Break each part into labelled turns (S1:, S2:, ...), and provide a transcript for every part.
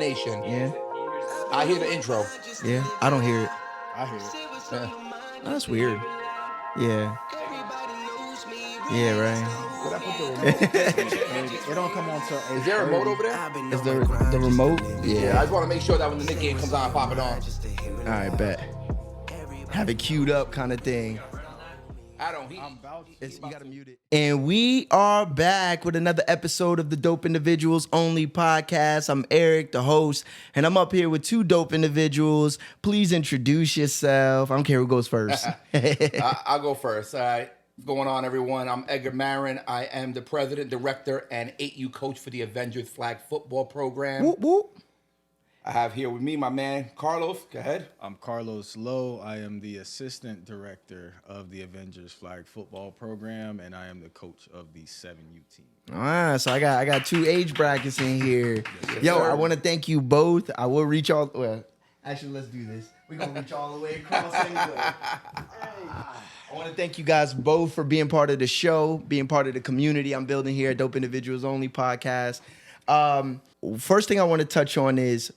S1: Nation.
S2: Yeah,
S1: I hear the intro.
S2: yeah. I don't hear it.
S3: I hear it.
S1: Yeah.
S2: Oh, that's weird. Yeah, yeah,
S3: Did I put the
S2: right.
S3: remote? It don't come on till 8:30.
S1: Is there a remote over there?
S2: Is the remote?
S1: Yeah, I
S2: Yeah.
S1: just want to make sure that when the Nick game comes on, I pop it on.
S2: All right, bet. Have it queued up, kind of thing.
S1: I don't. He,
S2: You gotta mute it. And we are back with another episode of the Dope Individuals Only podcast. I'm Erik, the host, and I'm up here with two dope individuals. Please introduce yourself. I don't care who goes first.
S1: I'll go first. All right. What's going on, everyone? I'm Edgar Marin. I am the president, director, and 8U coach for the Avengers Flag Football Program.
S2: Whoop, whoop.
S1: I have here with me my man, Carlos. Go ahead.
S3: I'm Carlos Lowe. I am the assistant director of the Avengers Flag Football Program, and I am the coach of the 7U team.
S2: So I got two age brackets in here.
S1: Yes,
S2: Yo,
S1: sir.
S2: I want to thank you both. I will reach all. Well, actually, let's do this. We're gonna reach all the way across anyway. I want to thank you guys both for being part of the show, being part of the community I'm building here at Dope Individuals Only podcast. First thing I want to touch on is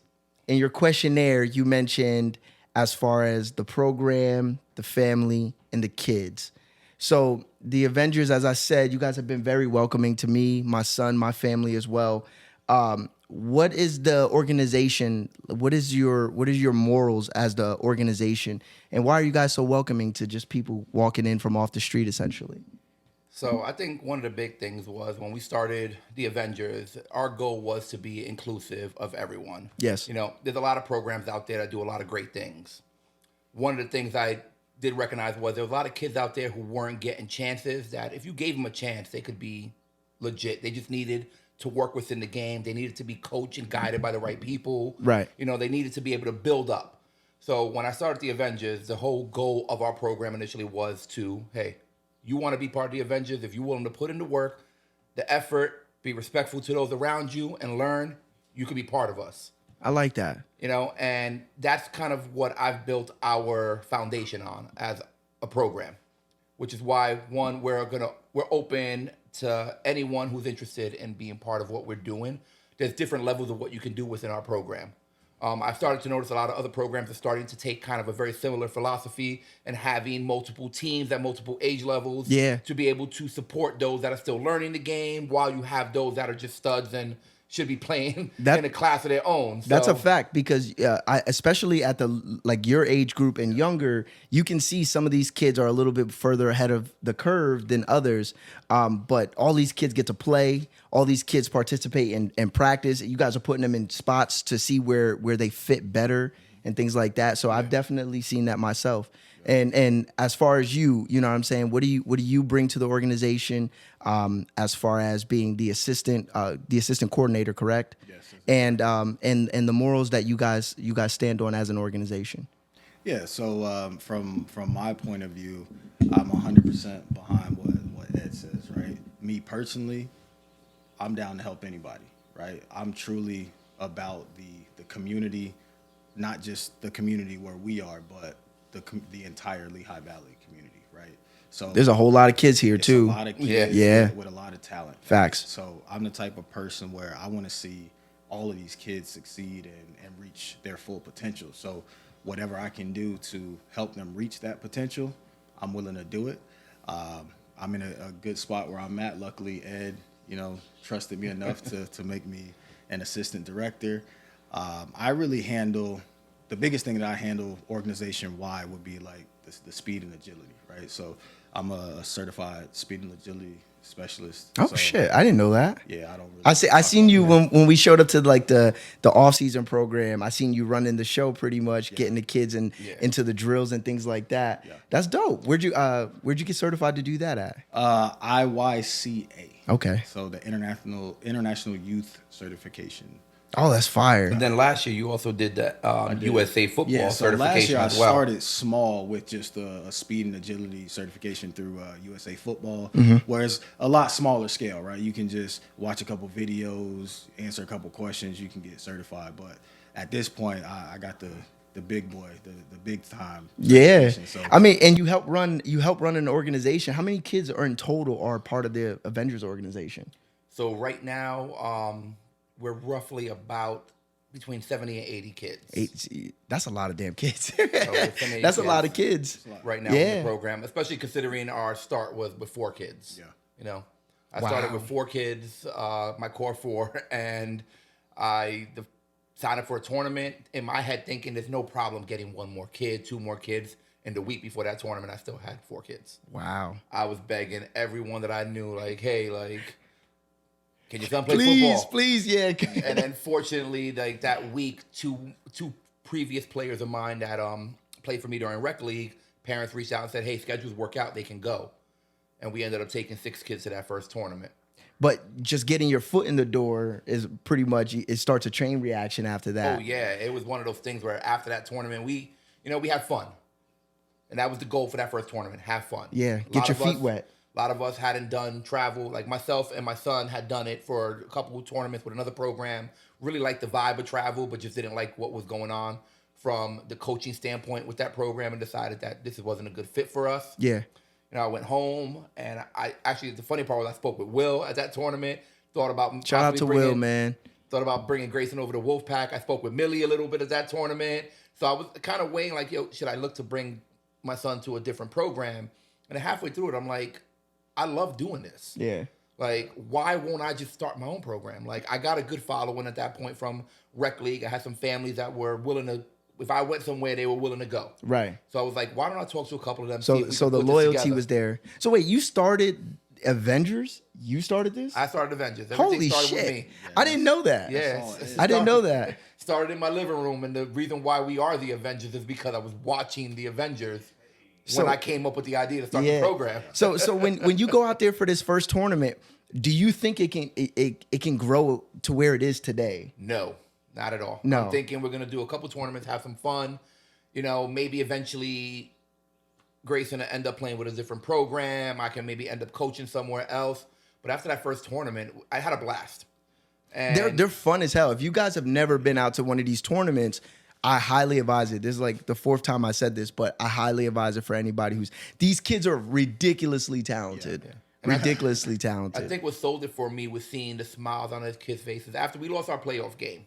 S2: in your questionnaire, you mentioned as far as the program, the family, and the kids. So the Avengers, as I said, you guys have been very welcoming to me, my son, my family as well. What is the organization? What is your morals as the organization? And why are you guys so welcoming to just people walking in from off the street, essentially?
S1: So I think one of the big things was when we started the Avengers, our goal was to be inclusive of everyone.
S2: Yes.
S1: You know, there's a lot of programs out there that do a lot of great things. One of the things I did recognize was there was a lot of kids out there who weren't getting chances that if you gave them a chance, they could be legit. They just needed to work within the game. They needed to be coached and guided by the right people.
S2: Right.
S1: You know, they needed to be able to build up. So when I started the Avengers, the whole goal of our program initially was to, hey, you want to be part of the Avengers, if you're willing to put in the work, the effort, be respectful to those around you, and learn, you can be part of us.
S2: I like that.
S1: You know, and that's kind of what I've built our foundation on as a program, which is why, one, we're open to anyone who's interested in being part of what we're doing. There's different levels of what you can do within our program. I've started to notice a lot of other programs are starting to take kind of a very similar philosophy and having multiple teams at multiple age levels to be able to support those that are still learning the game while you have those that are just studs and should be playing in a class of their own. So,
S2: that's a fact because especially at your age group and younger, you can see some of these kids are a little bit further ahead of the curve than others. But all these kids get to play. All these kids participate in practice. You guys are putting them in spots to see where they fit better and things like that. So I've definitely seen that myself. And as far as you know what I'm saying, what do you bring to the organization as far as being the assistant coordinator, correct?
S3: Yes.
S2: And the morals that you guys stand on as an organization.
S3: Yeah. So from my point of view, I'm 100% behind what Ed says. Right. Me personally, I'm down to help anybody. Right. I'm truly about the community, not just the community where we are, but the entire Lehigh Valley community, right? So
S2: there's a whole lot of kids here too.
S3: A lot of kids with a lot of talent.
S2: Facts.
S3: So I'm the type of person where I want to see all of these kids succeed and reach their full potential. So whatever I can do to help them reach that potential, I'm willing to do it. I'm in a good spot where I'm at. Luckily, Ed, trusted me enough to make me an assistant director. I really handle. The biggest thing that I handle organization-wide would be like the speed and agility, right? So I'm a certified speed and agility specialist.
S2: Oh,
S3: so,
S2: shit. I didn't know that.
S3: Yeah, I don't really.
S2: I seen you when we showed up to like the off-season program. I seen you running the show pretty much, getting the kids into the drills and things like that.
S3: Yeah.
S2: That's dope. Where'd you get certified to do that at?
S3: IYCA.
S2: Okay.
S3: So the International Youth Certification.
S2: Oh, that's fire.
S1: And then last year you also did that USA football certification
S3: last year
S1: as well.
S3: I started small with just a speed and agility certification through USA Football, where it's a lot smaller scale, right? You can just watch a couple videos, answer a couple questions, you can get certified. But at this point, I got the big boy, the big time.
S2: Yeah.
S3: So,
S2: I mean, and you help run an organization. How many kids are in total are part of the Avengers organization?
S1: So right now, we're roughly about between 70 and 80 kids.
S2: That's a lot of damn kids.
S1: It's
S2: That's a lot of kids
S1: right now in the program, especially considering our start was with 4 kids.
S3: Yeah.
S1: You know, I started with 4 kids, my core 4, and I signed up for a tournament in my head thinking there's no problem getting 1 more kid, 2 more kids. And the week before that tournament, I still had 4 kids.
S2: Wow.
S1: I was begging everyone that I knew, like, hey, like, can your son play football?
S2: Please, yeah.
S1: And then fortunately, like that week, two previous players of mine that played for me during rec league, parents reached out and said, hey, schedules work out, they can go. And we ended up taking 6 kids to that first tournament.
S2: But just getting your foot in the door is pretty much, it starts a chain reaction after that.
S1: Oh yeah, it was one of those things where after that tournament, we had fun. And that was the goal for that first tournament, have fun.
S2: Yeah, get your feet wet.
S1: A lot of us hadn't done travel. Like myself and my son had done it for a couple of tournaments with another program. Really liked the vibe of travel, but just didn't like what was going on from the coaching standpoint with that program and decided that this wasn't a good fit for us.
S2: Yeah.
S1: You know, I went home and the funny part was I spoke with Will at that tournament. Thought about
S2: shout out to Will, man.
S1: Thought about bringing Grayson over to Wolfpack. I spoke with Millie a little bit at that tournament. So I was kind of weighing like, should I look to bring my son to a different program? And halfway through it, I'm like, I love doing this.
S2: Yeah.
S1: Like, why won't I just start my own program? Like, I got a good following at that point from rec league. I had some families that were willing to, if I went somewhere, they were willing to go.
S2: Right.
S1: So I was like, why don't I talk to a couple of them?
S2: So the loyalty was there. So wait, you started Avengers? You started this?
S1: I started Avengers.
S2: Holy
S1: Everything started
S2: shit.
S1: with me.
S2: I didn't know that.
S1: Yeah.
S2: I didn't know that.
S1: Started in my living room, and the reason why we are the Avengers is because I was watching the Avengers when I came up with the idea to start the program.
S2: So when you go out there for this first tournament, do you think it can grow to where it is today?
S1: No, not at all.
S2: No.
S1: I'm thinking we're gonna do a couple tournaments, have some fun. You know, maybe eventually Grayson will end up playing with a different program. I can maybe end up coaching somewhere else. But after that first tournament, I had a blast. And
S2: They're fun as hell. If you guys have never been out to one of these tournaments, I highly advise it. This is like the 4th time I said this, but I highly advise it for anybody these kids are ridiculously talented. Yeah. Ridiculously talented.
S1: I think what sold it for me was seeing the smiles on his kids' faces. After we lost our playoff game,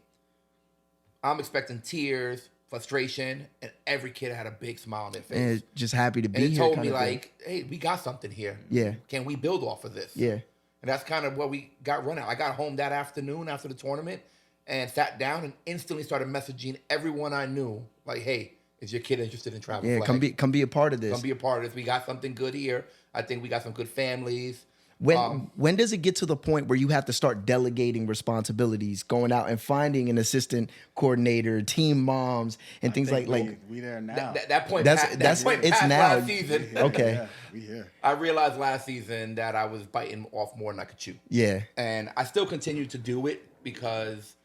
S1: I'm expecting tears, frustration, and every kid had a big smile on their face.
S2: And just happy to be here.
S1: And it told me like, hey, we got something here.
S2: Yeah.
S1: Can we build off of this?
S2: Yeah.
S1: And that's kind of what we got run out. I got home that afternoon after the tournament and sat down and instantly started messaging everyone I knew, like, hey, is your kid interested in travel flag?
S2: Come be a part of this.
S1: Come be a part of this. We got something good here. I think we got some good families.
S2: When does it get to the point where you have to start delegating responsibilities, going out and finding an assistant coordinator, team moms, and things like
S3: we there now.
S1: That point
S2: it's
S1: past
S2: now.
S1: last season.
S2: Okay.
S3: Yeah, we here.
S1: I realized last season that I was biting off more than I could chew.
S2: Yeah.
S1: And I still continue to do it because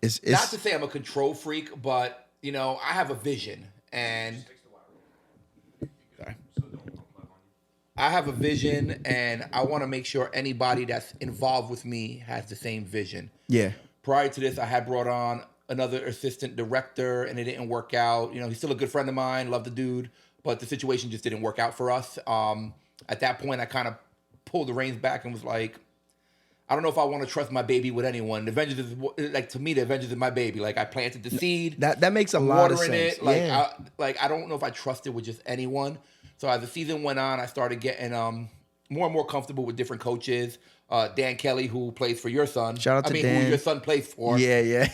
S2: it's
S1: not to say I'm a control freak, but you know, I have a vision and I have a vision and I want to make sure anybody that's involved with me has the same vision.
S2: Yeah.
S1: Prior to this, I had brought on another assistant director and it didn't work out. You know, he's still a good friend of mine, love the dude, but the situation just didn't work out for us. At that point, I kind of pulled the reins back and was like, I don't know if I want to trust my baby with anyone. The Avengers is like, to me, the Avengers is my baby. Like I planted the seed.
S2: That makes a lot of sense.
S1: It. Like I don't know if I trust it with just anyone. So as the season went on, I started getting more and more comfortable with different coaches. Dan Kelly, who plays for your son.
S2: Shout out to Dan.
S1: Who your son plays for.
S2: Yeah.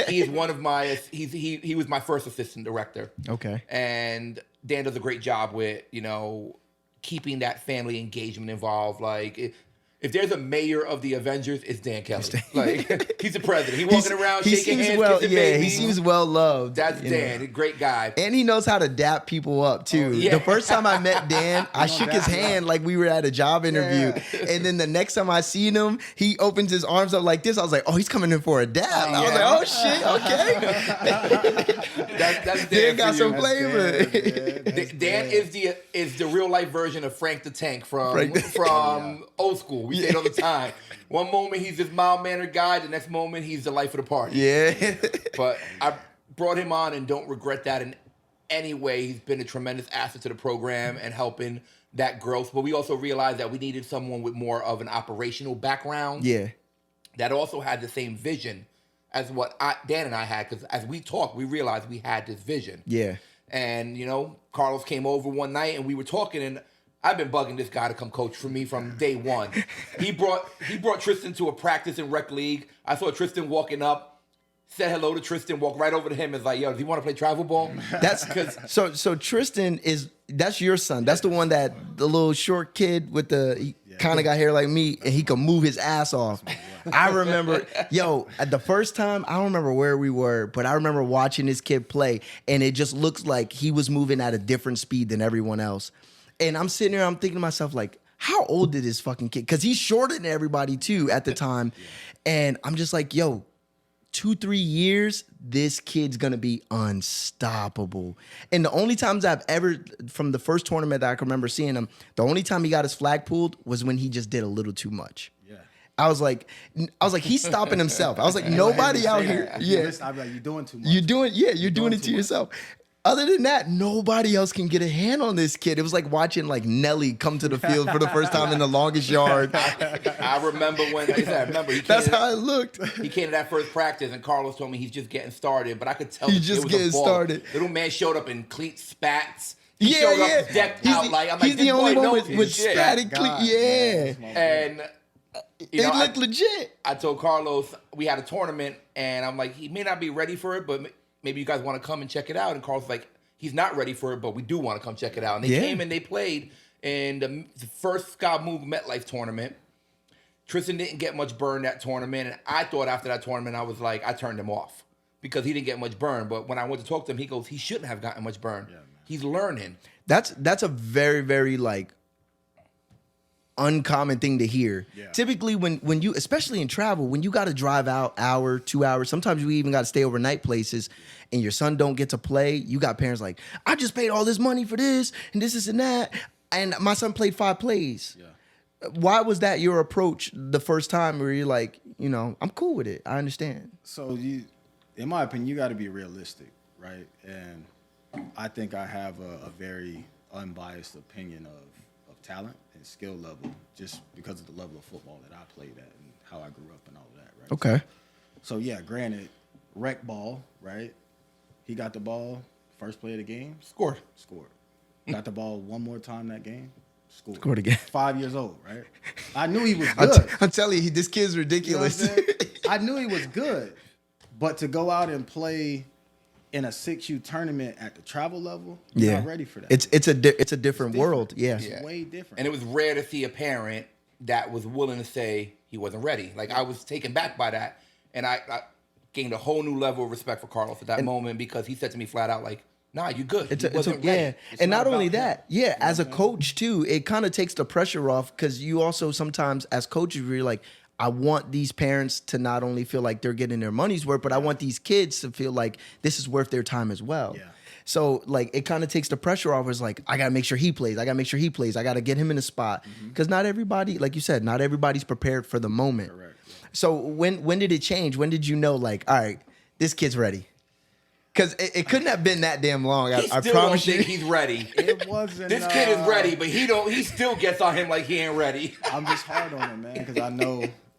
S1: He's one of my. He was my first assistant director.
S2: Okay.
S1: And Dan does a great job with keeping that family engagement involved. Like if there's a mayor of the Avengers, it's Dan Kelly. Like he's the president. He walking around shaking hands, kissing babies.
S2: He seems well loved.
S1: That's Dan, a great guy.
S2: And he knows how to dap people up too.
S1: Yeah.
S2: The first time I met Dan, I shook his hand like we were at a job interview. Yeah. And then the next time I seen him, he opens his arms up like this. I was like, oh, he's coming in for a dap. I was like, oh shit, okay.
S1: That's Dan.
S2: Dan got some flavor.
S1: Dan is the real life version of Frank the Tank from Old School. We say it all the time. One moment he's this mild-mannered guy, the next moment he's the life of the party.
S2: Yeah.
S1: But I brought him on and don't regret that in any way. He's been a tremendous asset to the program and helping that growth. But we also realized that we needed someone with more of an operational background.
S2: Yeah.
S1: That also had the same vision as what Dan and I had, because as we talked, we realized we had this vision.
S2: Yeah.
S1: And, Carlos came over one night and we were talking, and I've been bugging this guy to come coach for me from day one. He brought Tristan to a practice in rec league. I saw Tristan walking up, said hello to Tristan, walked right over to him and was like, yo, do you want to play travel ball?
S2: That's so Tristan that's your son. That's the one that the little short kid with he kind of got hair like me, and he could move his ass off. I remember, at the first time, I don't remember where we were, but I remember watching this kid play, and it just looks like he was moving at a different speed than everyone else. And I'm sitting there, I'm thinking to myself, like, how old did this fucking kid? Because he's shorter than everybody too at the time. And I'm just like, 2-3 years, this kid's gonna be unstoppable. And the only times I've ever, from the first tournament that I can remember seeing him, the only time he got his flag pulled was when he just did a little too much. Yeah. I was like, he's stopping himself. I was like, nobody out here. Yeah.
S3: I'd be like, you're doing too much.
S2: You're doing it to yourself. Other than that, nobody else can get a hand on this kid. It was like watching Nelly come to the field for the first time in the longest yard.
S1: I remember when
S2: that's how it looked.
S1: He came to that first practice, and Carlos told me he's just getting started. But I could tell
S2: he's just getting started.
S1: Little man showed up in cleat spats. He showed up decked out like I'm
S2: he's
S1: like,
S2: the only one with
S1: shit.
S2: spatted cleat. Yeah,
S1: and
S2: they look legit.
S1: I told Carlos we had a tournament, and I'm like, he may not be ready for it, but maybe you guys want to come and check it out. And Carlos was like, he's not ready for it, but we do want to come check it out. And they came and they played in the first Scott Moog MetLife tournament. Tristan didn't get much burn that tournament. And I thought after that tournament, I was like, I turned him off because he didn't get much burn. But when I went to talk to him, he goes, he shouldn't have gotten much burn. Yeah, he's learning.
S2: That's a very, very uncommon thing to hear. Yeah. Typically when you, especially in travel, when you got to drive out hour, 2 hours, sometimes we even got to stay overnight places, and your son don't get to play, you got parents like, I just paid all this money for this and this and that, and my son played 5 plays. Yeah. Why was that your approach the first time where you're like, I'm cool with it, I understand?
S3: So in my opinion, you got to be realistic, right? And I think I have a very unbiased opinion of talent and skill level, just because of the level of football that I played at and how I grew up and all that, right?
S2: Okay.
S3: So yeah, granted, rec ball, right? He got the ball, first play of the game.
S1: Scored.
S3: Got the ball one more time that game.
S2: Scored again.
S3: 5 years old, right? I knew he was good.
S2: I'm telling you, this kid's ridiculous.
S3: You know I knew he was good. But to go out and play in a 6U tournament at the travel level, you're not ready for that.
S2: It's a different world. Yeah.
S3: It's way different.
S1: And it was rare to see a parent that was willing to say he wasn't ready. Like, I was taken back by that. And I gained a whole new level of respect for Carlos at that moment, because he said to me flat out, like, nah, you good.
S2: And not only that, as a coach too, it kind of takes the pressure off, because you also sometimes as coaches, you're like, I want these parents to not only feel like they're getting their money's worth, but I want these kids to feel like this is worth their time as well. Yeah. So it kind of takes the pressure off. It's like, I got to make sure he plays. I got to get him in the spot. Because not everybody, like you said, not everybody's prepared for the moment. Correct. Yeah. So when did it change? When did you know, like, all right, this kid's ready? Because it couldn't have been that damn long. I promise you.
S1: Think he's ready.
S3: It wasn't.
S1: This kid is ready, but he still gets on him like he ain't ready.
S3: I'm just hard on him, man, because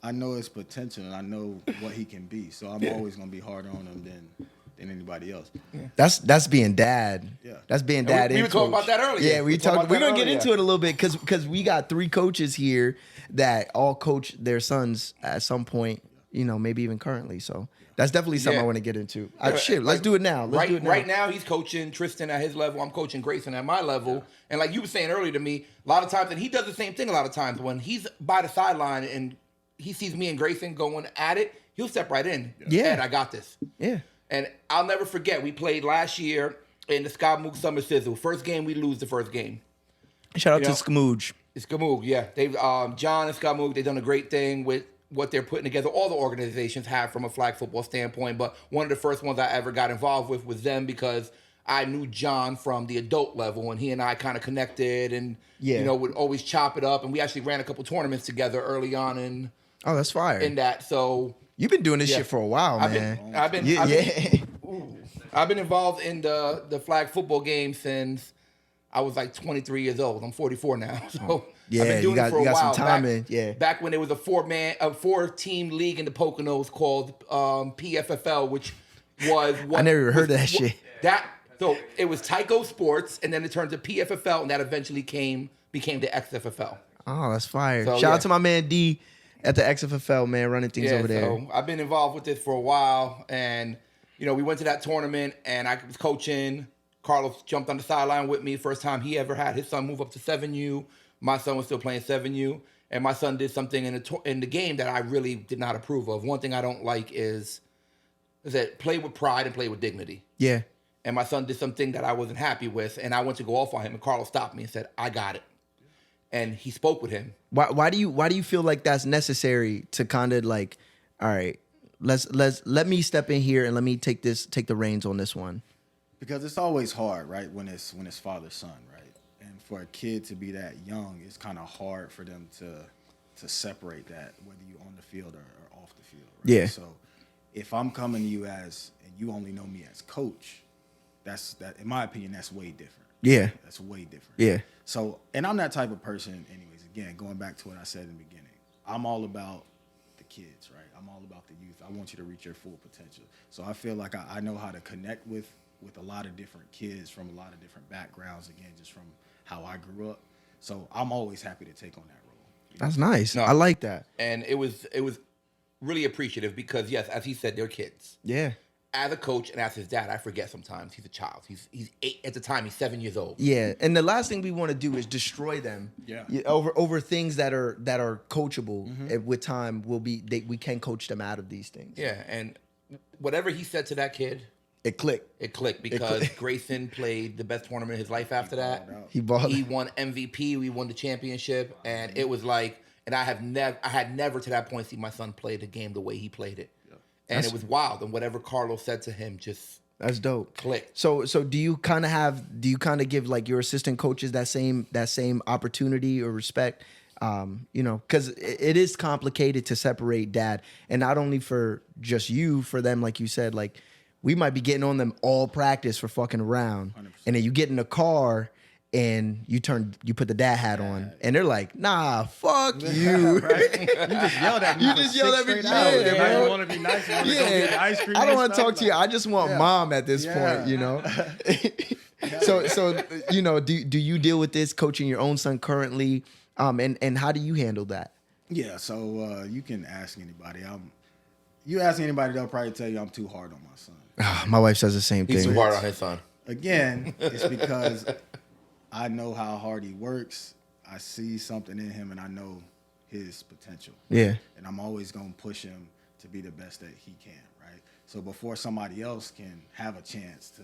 S3: I know his potential and I know what he can be. So I'm always gonna be harder on him than anybody else.
S2: Yeah. That's being dad. Yeah, that's being dad.
S1: We were talking about that earlier.
S2: Yeah, we're gonna get into it a little bit because we got 3 coaches here that all coach their sons at some point. Maybe even currently. So that's definitely something I want to get into. Let's do it now.
S1: Right now, he's coaching Tristan at his level. I'm coaching Grayson at my level. Yeah. And like you were saying earlier to me, a lot of times, and he does the same thing a lot of times, when he's by the sideline and he sees me and Grayson going at it, he'll step right in. Yeah. Ed, I got this. Yeah. And I'll never forget, we played last year in the Scott Moog Summer Sizzle. First game, we lose the first game.
S2: Shout out to Skamoog.
S1: It's Skamoog, yeah. They've John and Scott Moog, they've done a great thing with what they're putting together. All the organizations have from a flag football standpoint, but one of the first ones I ever got involved with was them, because I knew John from the adult level, and he and I kind of connected and would always chop it up. And we actually ran a couple tournaments together early on in
S2: that's fire.
S1: In that. So
S2: you've been doing this shit for a while, man.
S1: I've been involved in the flag football game since I was like 23 years old. I'm 44 now. So
S2: Yeah,
S1: I've been doing it for a
S2: you got
S1: while.
S2: some time in. Yeah.
S1: Back when there was a 4-team league in the Poconos called PFFL, which was what
S2: I never even heard of that shit.
S1: So it was Tyco Sports, and then it turned to PFFL, and that eventually became the XFFL.
S2: Oh, that's fire.
S1: So,
S2: Shout out to my man D at the XFFL, man, running things over there.
S1: So I've been involved with this for a while, and we went to that tournament, and I was coaching. Carlos jumped on the sideline with me. First time he ever had his son move up to 7U. My son was still playing 7U, and my son did something in the game that I really did not approve of. One thing I don't like is that play with pride and play with dignity.
S2: Yeah.
S1: And my son did something that I wasn't happy with, and I went to go off on him, and Carlos stopped me and said, "I got it." And he spoke with him.
S2: Why do you feel like that's necessary to kind of like, all right, let me step in here and let me take the reins on this one?
S3: Because it's always hard, right? When it's father son, right? And for a kid to be that young, it's kind of hard for them to separate that, whether you're on the field or off the field. Right?
S2: Yeah.
S3: So if I'm coming to you and you only know me as coach, that in my opinion, that's way different.
S2: Yeah.
S3: That's way different.
S2: Yeah.
S3: So, and I'm that type of person, anyways. Again, going back to what I said in the beginning, I'm all about the kids, right? I'm all about the youth. I want you to reach your full potential. So I feel like I know how to connect with a lot of different kids from a lot of different backgrounds, again, just from how I grew up. So I'm always happy to take on that role.
S2: That's nice.
S1: No.
S2: I like that.
S1: And it was really appreciative because, yes, as he said, they're kids.
S2: Yeah.
S1: As a coach and as his dad, I forget sometimes he's a child. He's 8 at the time. He's 7 years old.
S2: Yeah, and the last thing we want to do is destroy them.
S3: Yeah.
S2: Over things that are coachable. And with time, we can coach them out of these things.
S1: Yeah, and whatever he said to that kid,
S2: It clicked.
S1: it clicked because Grayson played the best tournament of his life after that.
S2: He balled.
S1: He won MVP. We won the championship, and it was like, and I had never to that point seen my son play the game the way he played it, and it was wild. And whatever Carlos said to him just
S2: That's dope.
S1: clicked.
S2: So do you kind of give like your assistant coaches that same opportunity or respect? Because it is complicated to separate dad, and not only for just you, for them, like you said, like we might be getting on them all practice for fucking around,
S3: 100%.
S2: and then you get in the car and you put the dad hat on, and they're like, "Nah, fuck you."
S3: Right? You just yelled at me.
S2: You just yelled at me.
S3: Yeah,
S2: bro.
S3: you want to be nice. You want to go get ice cream.
S2: I don't
S3: and
S2: want to
S3: stuff,
S2: talk to you. I just want mom at this
S3: Yeah.
S2: point, So do you deal with this coaching your own son currently? And how do you handle that?
S3: Yeah, so you can ask anybody. You ask anybody, they'll probably tell you I'm too hard on my son.
S2: My wife says the same
S1: He's
S2: thing.
S1: too hard on his son.
S3: Again, it's because I know how hard he works. I see something in him, and I know his potential.
S2: Yeah.
S3: And I'm always going to push him to be the best that he can, right? So before somebody else can have a chance to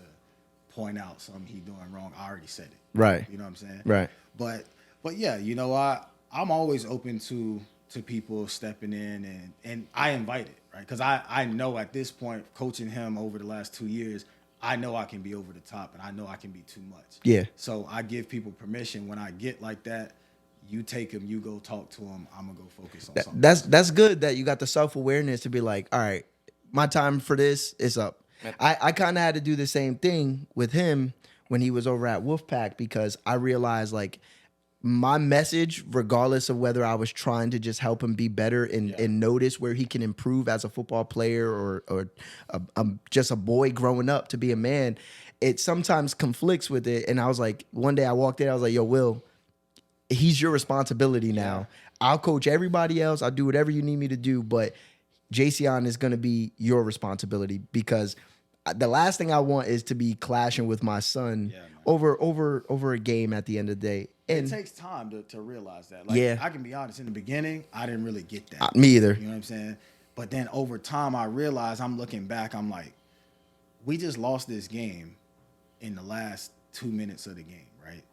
S3: point out something he's doing wrong, I already said it.
S2: Right.
S3: You know what I'm saying?
S2: Right.
S3: But yeah, I'm always open to people stepping in, and I invite it, right? Because I know at this point, coaching him over the last 2 years, I know I can be over the top, and I know I can be too much.
S2: Yeah.
S3: So I give people permission when I get like that. You take him, you go talk to him. I'm gonna go focus on something.
S2: That's good that you got the self-awareness to be like, all right, my time for this is up. I kind of had to do the same thing with him when he was over at Wolfpack, because I realized like my message, regardless of whether I was trying to just help him be better and notice where he can improve as a football player or just a boy growing up to be a man, it sometimes conflicts with it. And I was like, one day I walked in, I was like, yo, Will, he's your responsibility now. Yeah. I'll coach everybody else. I'll do whatever you need me to do, but Jayceon is going to be your responsibility, because the last thing I want is to be clashing with my son over a game at the end of the day. And
S3: it takes time to realize that. Like, I can be honest, in the beginning, I didn't really get that.
S2: Me either.
S3: You know what I'm saying? But then over time, I realized, I'm looking back, I'm like, we just lost this game in the last 2 minutes of the game, right?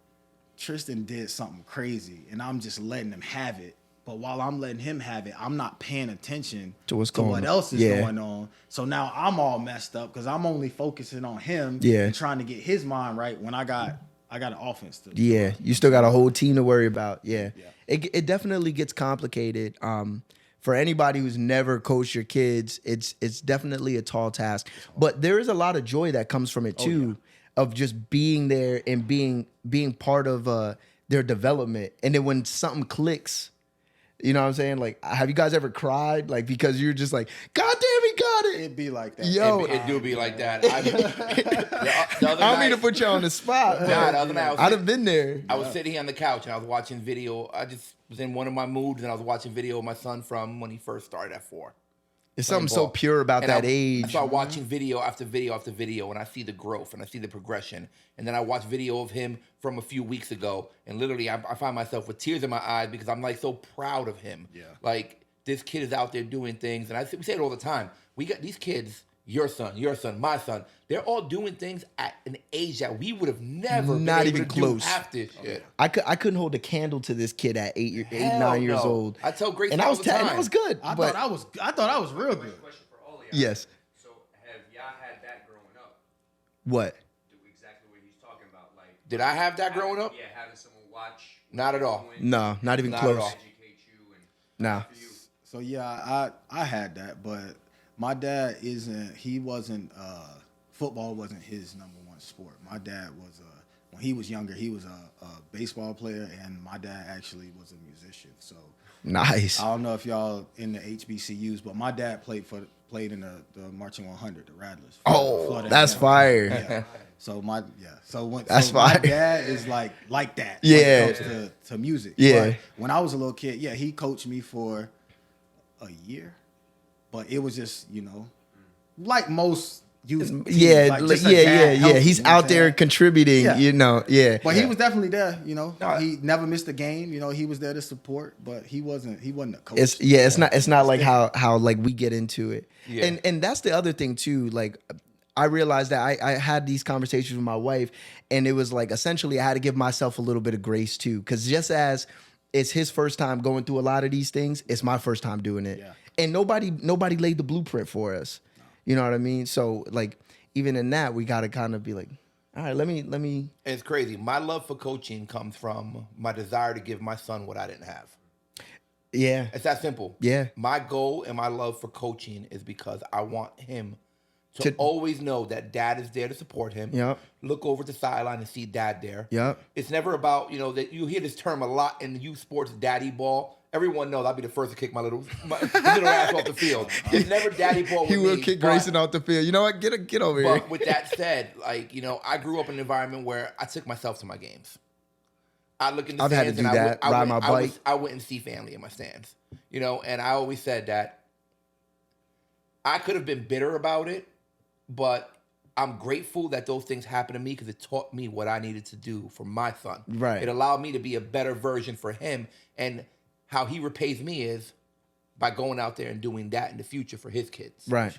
S3: Tristan did something crazy, and I'm just letting him have it. But while I'm letting him have it, I'm not paying attention to what else is going on. So now I'm all messed up because I'm only focusing on him and trying to get his mind right when I got an offense to do.
S2: Yeah, you still got a whole team to worry about. Yeah. It definitely gets complicated. For anybody who's never coached your kids, it's definitely a tall task. But there is a lot of joy that comes from it too, of just being there and being part of their development. And then when something clicks, you know what I'm saying? Like, have you guys ever cried? Like, because you're just like, God damn, he got it.
S3: It'd be like that.
S2: Yo.
S1: It do be like that. I
S2: I don't mean to put you on the spot.
S1: Nah, the other night
S2: I'd have been there.
S1: I was sitting here on the couch and I was watching video. I just was in one of my moods and I was watching video of my son from when he first started at 4.
S2: It's something so
S1: ball.
S2: pure about
S1: And
S2: that
S1: I
S2: age.
S1: start watching video after video after video, and I see the growth and I see the progression. And then I watch video of him from a few weeks ago, and literally I find myself with tears in my eyes because I'm like so proud of him.
S3: Yeah.
S1: Like this kid is out there doing things, and we say it all the time. We got these kids, your son, my son. They're all doing things at an age that we would have never
S2: Not
S1: been able
S2: even
S1: to
S2: close.
S1: do half this shit.
S2: I couldn't hold a candle to this kid at 8,
S1: Hell
S2: 9 years
S1: no.
S2: old.
S1: I tell Grace
S2: and I
S1: all
S2: was
S1: the
S2: and I
S1: time.
S2: was good.
S3: I
S2: but
S3: thought I was real good.
S4: Question for all of y'all.
S2: Yes.
S4: So have y'all had that growing up?
S2: what?
S4: Do exactly what he's talking about? Like,
S1: Did I have that growing up?
S4: yeah, having someone watch.
S1: Not at all.
S2: No, not even
S1: Not at
S2: close.
S1: all.
S4: Educate you and
S2: Nah.
S4: for you.
S3: So yeah, I had that, but my dad wasn't football wasn't his number one sport. My dad was when he was younger, he was a baseball player, and my dad actually was a musician. So
S2: Nice.
S3: I don't know if y'all in the HBCUs, but my dad played in the Marching 100, the Rattlers.
S2: Oh,
S3: Florida
S2: that's
S3: A&M.
S2: fire.
S3: Yeah. So my
S2: That's
S3: my
S2: fire.
S3: dad is like that.
S2: Yeah.
S3: When it comes to music.
S2: Yeah.
S3: But when I was a little kid, yeah, he coached me for a year, but it was just like most youth. teams,
S2: Yeah,
S3: like,
S2: like,
S3: just a dad helping,
S2: He's
S3: you know what
S2: out
S3: I'm
S2: there
S3: saying?
S2: contributing,
S3: Yeah.
S2: Yeah.
S3: But he was definitely there. He never missed a game. He was there to support, but he wasn't a coach.
S2: It's not like how like we get into it.
S1: Yeah.
S2: And that's the other thing too. Like I realized that I had these conversations with my wife, and it was like essentially I had to give myself a little bit of grace too, because just as it's his first time going through a lot of these things, it's my first time doing it.
S3: Yeah.
S2: And nobody laid the blueprint for us. No. You know what I mean? So like even in that, we got to kind of be like, all right, let me.
S1: And it's crazy. My love for coaching comes from my desire to give my son what I didn't have.
S2: Yeah.
S1: It's that simple.
S2: Yeah.
S1: My goal and my love for coaching is because I want him to
S2: To-
S1: always know that dad is there to support him.
S2: Yep.
S1: Look over the sideline and see dad there.
S2: Yep.
S1: It's never about, that you hear this term a lot in youth sports, daddy ball. Everyone knows I'll be the first to kick my little ass off the field. It's never daddy ball with
S2: He will
S1: me,
S2: kick
S1: but-
S2: Grayson off the field. You know what? Get over here.
S1: But with that said, I grew up in an environment where I took myself to my games. I look in the
S2: I've
S1: stands
S2: had to do
S1: and
S2: that, ride my bike.
S1: I wouldn't see family in my stands, and I always said that I could have been bitter about it, but I'm grateful that those things happened to me because it taught me what I needed to do for my son.
S2: Right.
S1: It allowed me to be a better version for him, and how he repays me is by going out there and doing that in the future for his kids.
S2: Right.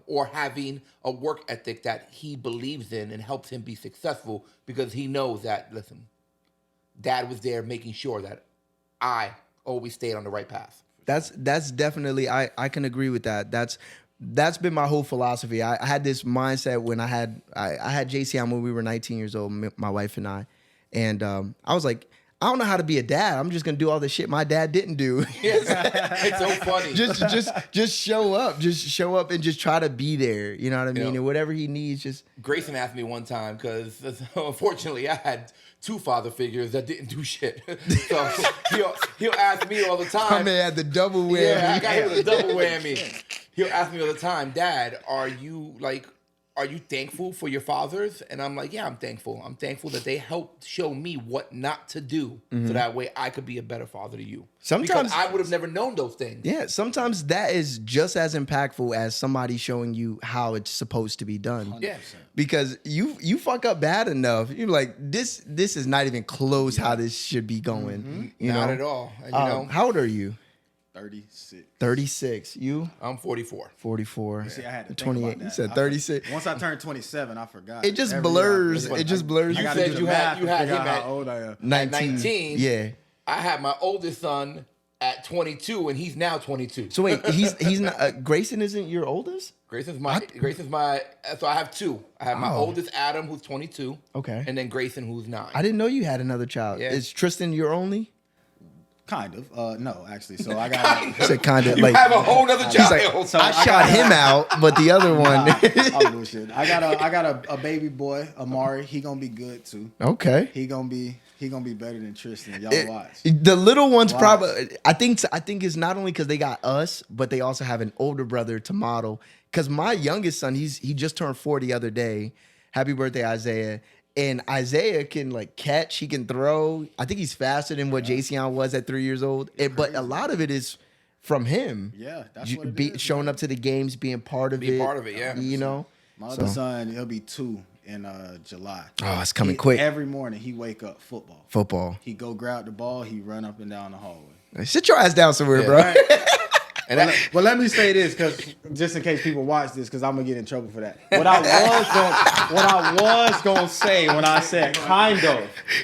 S1: Or having a work ethic that he believes in and helps him be successful because he knows that, listen, dad was there making sure that I always stayed on the right path.
S2: That's definitely I can agree with that. That's been my whole philosophy. I had this mindset when I had JCM when we were 19 years old, my wife and I, and I was like, I don't know how to be a dad. I'm just gonna do all the shit my dad didn't do.
S1: It's so funny.
S2: just show up and just try to be there. You know what I mean? And whatever he needs, just.
S1: Grayson asked me one time because unfortunately I had two father figures that didn't do shit. So he'll ask me all the time.
S2: My man had the double whammy.
S1: Yeah, I got him with a double whammy. He'll ask me all the time, Dad, are you thankful for your fathers? And I'm like, yeah, I'm thankful. I'm thankful that they helped show me what not to do so that way I could be a better father to you.
S2: Sometimes-
S1: because I would have never known those things.
S2: Yeah, sometimes that is just as impactful as somebody showing you how it's supposed to be done.
S1: Yeah.
S2: Because you fuck up bad enough, you're like, this is not even close how this should be going. You
S1: Not
S2: know?
S1: at all. And,
S2: How old are you?
S3: 36.
S2: 36. You?
S1: I'm 44.
S2: 44.
S3: See, I had to think
S2: 28.
S3: about that.
S2: You said 36.
S3: Once I turned 27, I forgot.
S2: It just
S3: Every
S2: blurs.
S3: year.
S2: It just blurs.
S3: I
S1: You
S3: gotta
S1: said
S3: do the
S1: you had-
S3: math
S1: you
S3: to
S1: had
S3: figure
S1: him
S3: out
S1: at-
S3: how old I am.
S1: 19.
S2: Yeah.
S1: I had my oldest son at 22 and he's now 22.
S2: So wait, he's not. Grayson isn't your oldest?
S1: Grayson's my. So I have two. I have my
S2: Oh.
S1: oldest Adam, who's 22.
S2: Okay.
S1: And then Grayson, who's 9.
S2: I didn't know you had another child.
S1: Yeah.
S2: Is Tristan your only?
S3: Kind of. No, actually. So I got.
S2: I said kind of
S1: You
S2: like.
S1: have a whole nother
S2: He's
S1: child.
S2: like,
S3: So
S2: I
S3: I
S2: shot
S3: got-
S2: him out, but the other one.
S3: I'm bullshit. I got a baby boy, Amari. He gonna be good too.
S2: Okay.
S3: He gonna be He gonna be better than Tristan. Y'all watch.
S2: The little ones
S3: Watch.
S2: probably. I think it's not only because they got us, but they also have an older brother to model. Because my youngest son, he just turned 4 the other day. Happy birthday, Isaiah! And Isaiah can like catch. He can throw. I think he's faster than what Jason was at 3 years old. But a lot of it is from him.
S3: Yeah, that's what it is,
S2: showing
S3: man.
S2: up to the games, being part of it.
S1: Part of it, yeah.
S2: You know.
S3: My other son, he'll be 2 in July.
S2: Oh, it's coming quick.
S3: Every morning he wake up football.
S2: Football.
S3: He go grab the ball. He run up and down the hallway.
S2: Sit your ass down somewhere, bro.
S3: Right? But let me say this, because just in case people watch this, because I'm gonna get in trouble for that. What I was gonna say when I said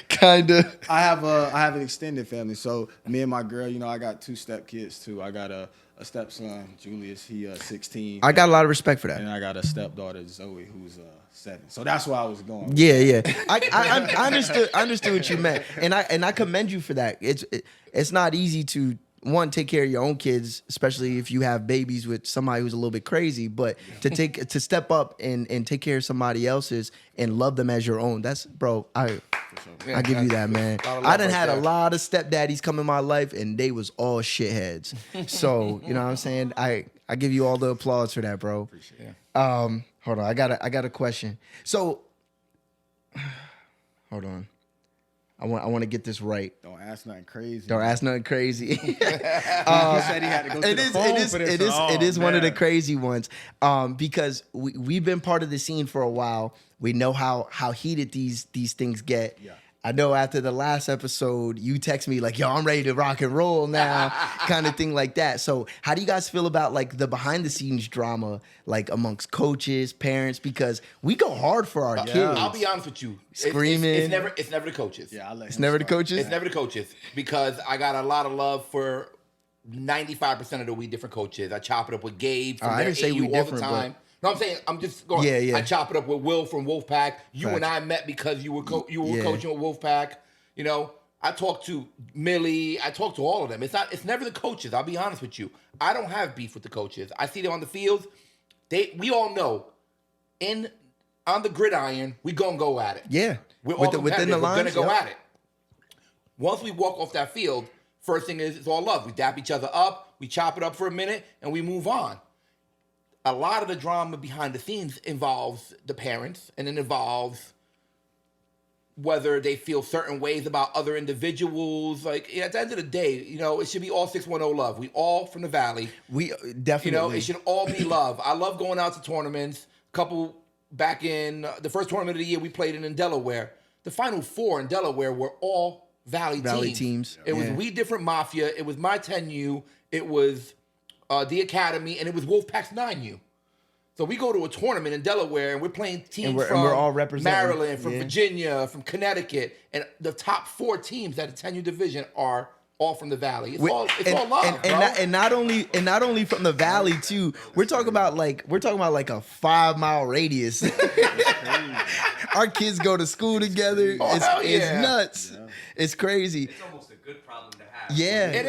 S3: kinda, I have an extended family. So me and my girl, I got 2 step kids too. I got a stepson, Julius. He 16.
S2: I got a lot of respect for that.
S3: And I got a stepdaughter, Zoe, who's 7. So that's why I was going.
S2: Yeah. I understood what you meant, and I commend you for that. It's not easy to take care of your own kids, especially if you have babies with somebody who's a little bit crazy. But to step up and take care of somebody else's and love them as your own. That's I give you that, man. I done had a lot of stepdaddies come in my life, and they was all shitheads. So you know what I'm saying. I give you all the applause for that, bro.
S1: Appreciate it.
S2: Hold on, I got a question. So, hold on. I want to get this right.
S3: Don't ask nothing crazy.
S2: Don't ask nothing crazy.
S3: He said he had to go to the phone for this.
S2: It is one of the crazy ones. Because we've been part of the scene for a while. We know how heated these things get.
S3: Yeah.
S2: I know after the last episode, you text me like, yo, I'm ready to rock and roll now, kind of thing like that. So how do you guys feel about like the behind the scenes drama, like amongst coaches, parents? Because we go hard for our kids.
S1: I'll be honest with you.
S2: Screaming.
S1: It's never the coaches.
S3: Yeah,
S2: It's never the coaches?
S1: It's never the coaches, because I got a lot of love for 95% of the We Different coaches. I chop it up with Gabe from
S2: I
S1: their
S2: didn't say
S1: AU
S2: We
S1: all
S2: Different,
S1: the time. No, I'm saying I'm just going.
S2: Yeah.
S1: I chop it up with Will from Wolfpack. You
S2: Facts.
S1: and I met because you were coaching with Wolfpack. I talked to Millie. I talked to all of them. It's never the coaches. I'll be honest with you. I don't have beef with the coaches. I see them on the field. We all know on the gridiron, we gonna go at it.
S2: Yeah.
S1: We're all
S2: Within the lines.
S1: We're gonna go at it. Once we walk off that field, first thing is it's all love. We dap each other up, we chop it up for a minute, and we move on. A lot of the drama behind the scenes involves the parents, and it involves whether they feel certain ways about other individuals. Like, at the end of the day, it should be all 610 love. We all from the Valley.
S2: We definitely.
S1: It should all be love. I love going out to tournaments. Couple back in the first tournament of the year we played in Delaware. The Final 4 in Delaware were all Valley teams. It was We Different Mafia. It was my 10U. It was the Academy, and it was Wolfpack's 9U. So we go to a tournament in Delaware, and we're playing teams from
S2: we're all representing
S1: Maryland, from Virginia, from Connecticut, and the top 4 teams at the 10U division are all from the Valley. It's all love, bro.
S2: And not only from the Valley too. We're talking about like a 5-mile radius. Our kids go to school together. It's nuts. Yeah. It's crazy.
S4: It's almost a good problem to have.
S2: Yeah,
S1: it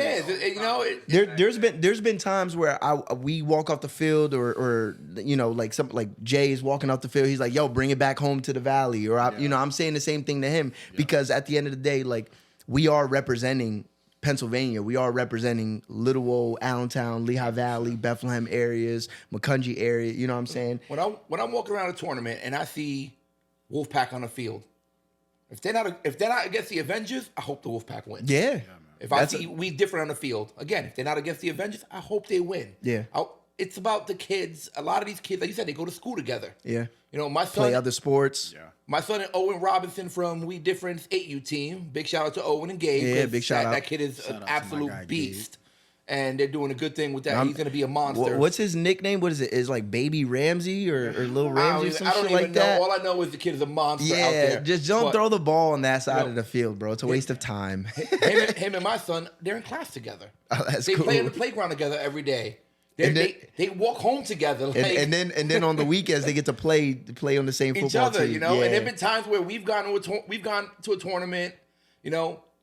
S1: is.
S2: There's been times where we walk off the field or like Jay is walking off the field. He's like, "Yo, bring it back home to the Valley," or I'm saying the same thing to him because at the end of the day, like we are representing Pennsylvania. We are representing Little Old, Allentown, Lehigh Valley, Bethlehem areas, Macungie area. You know what I'm saying?
S1: When I'm walking around a tournament and I see Wolfpack on the field, if they're not against the Avengers, I hope the Wolfpack wins.
S2: Yeah.
S1: If I see We Different on the field, again, if they're not against the Avengers, I hope they win.
S2: Yeah.
S1: It's about the kids. A lot of these kids, like you said, they go to school together.
S2: Yeah.
S1: My son
S2: play other sports.
S3: Yeah.
S1: My son and Owen Robinson from We Different's 8U team. Big shout out to Owen and Gabe.
S2: Yeah, big shout out.
S1: That kid is an absolute
S3: guy,
S1: beast. And they're doing a good thing with that. He's going to be a monster.
S2: What's his nickname? What is it? Is like Baby Ramsey or Little Ramsey or some shit like that?
S1: All I know is the kid is a monster out there.
S2: Just don't throw the ball on that side of the field, bro. It's a waste of time.
S1: him and my son, they're in class together.
S2: Oh, that's
S1: they
S2: cool.
S1: play in the playground together every day. They walk home together. Like,
S2: and then on the weekends they get to play on the same
S1: each
S2: football
S1: other,
S2: team.
S1: And there've been times where we've gone to a tournament.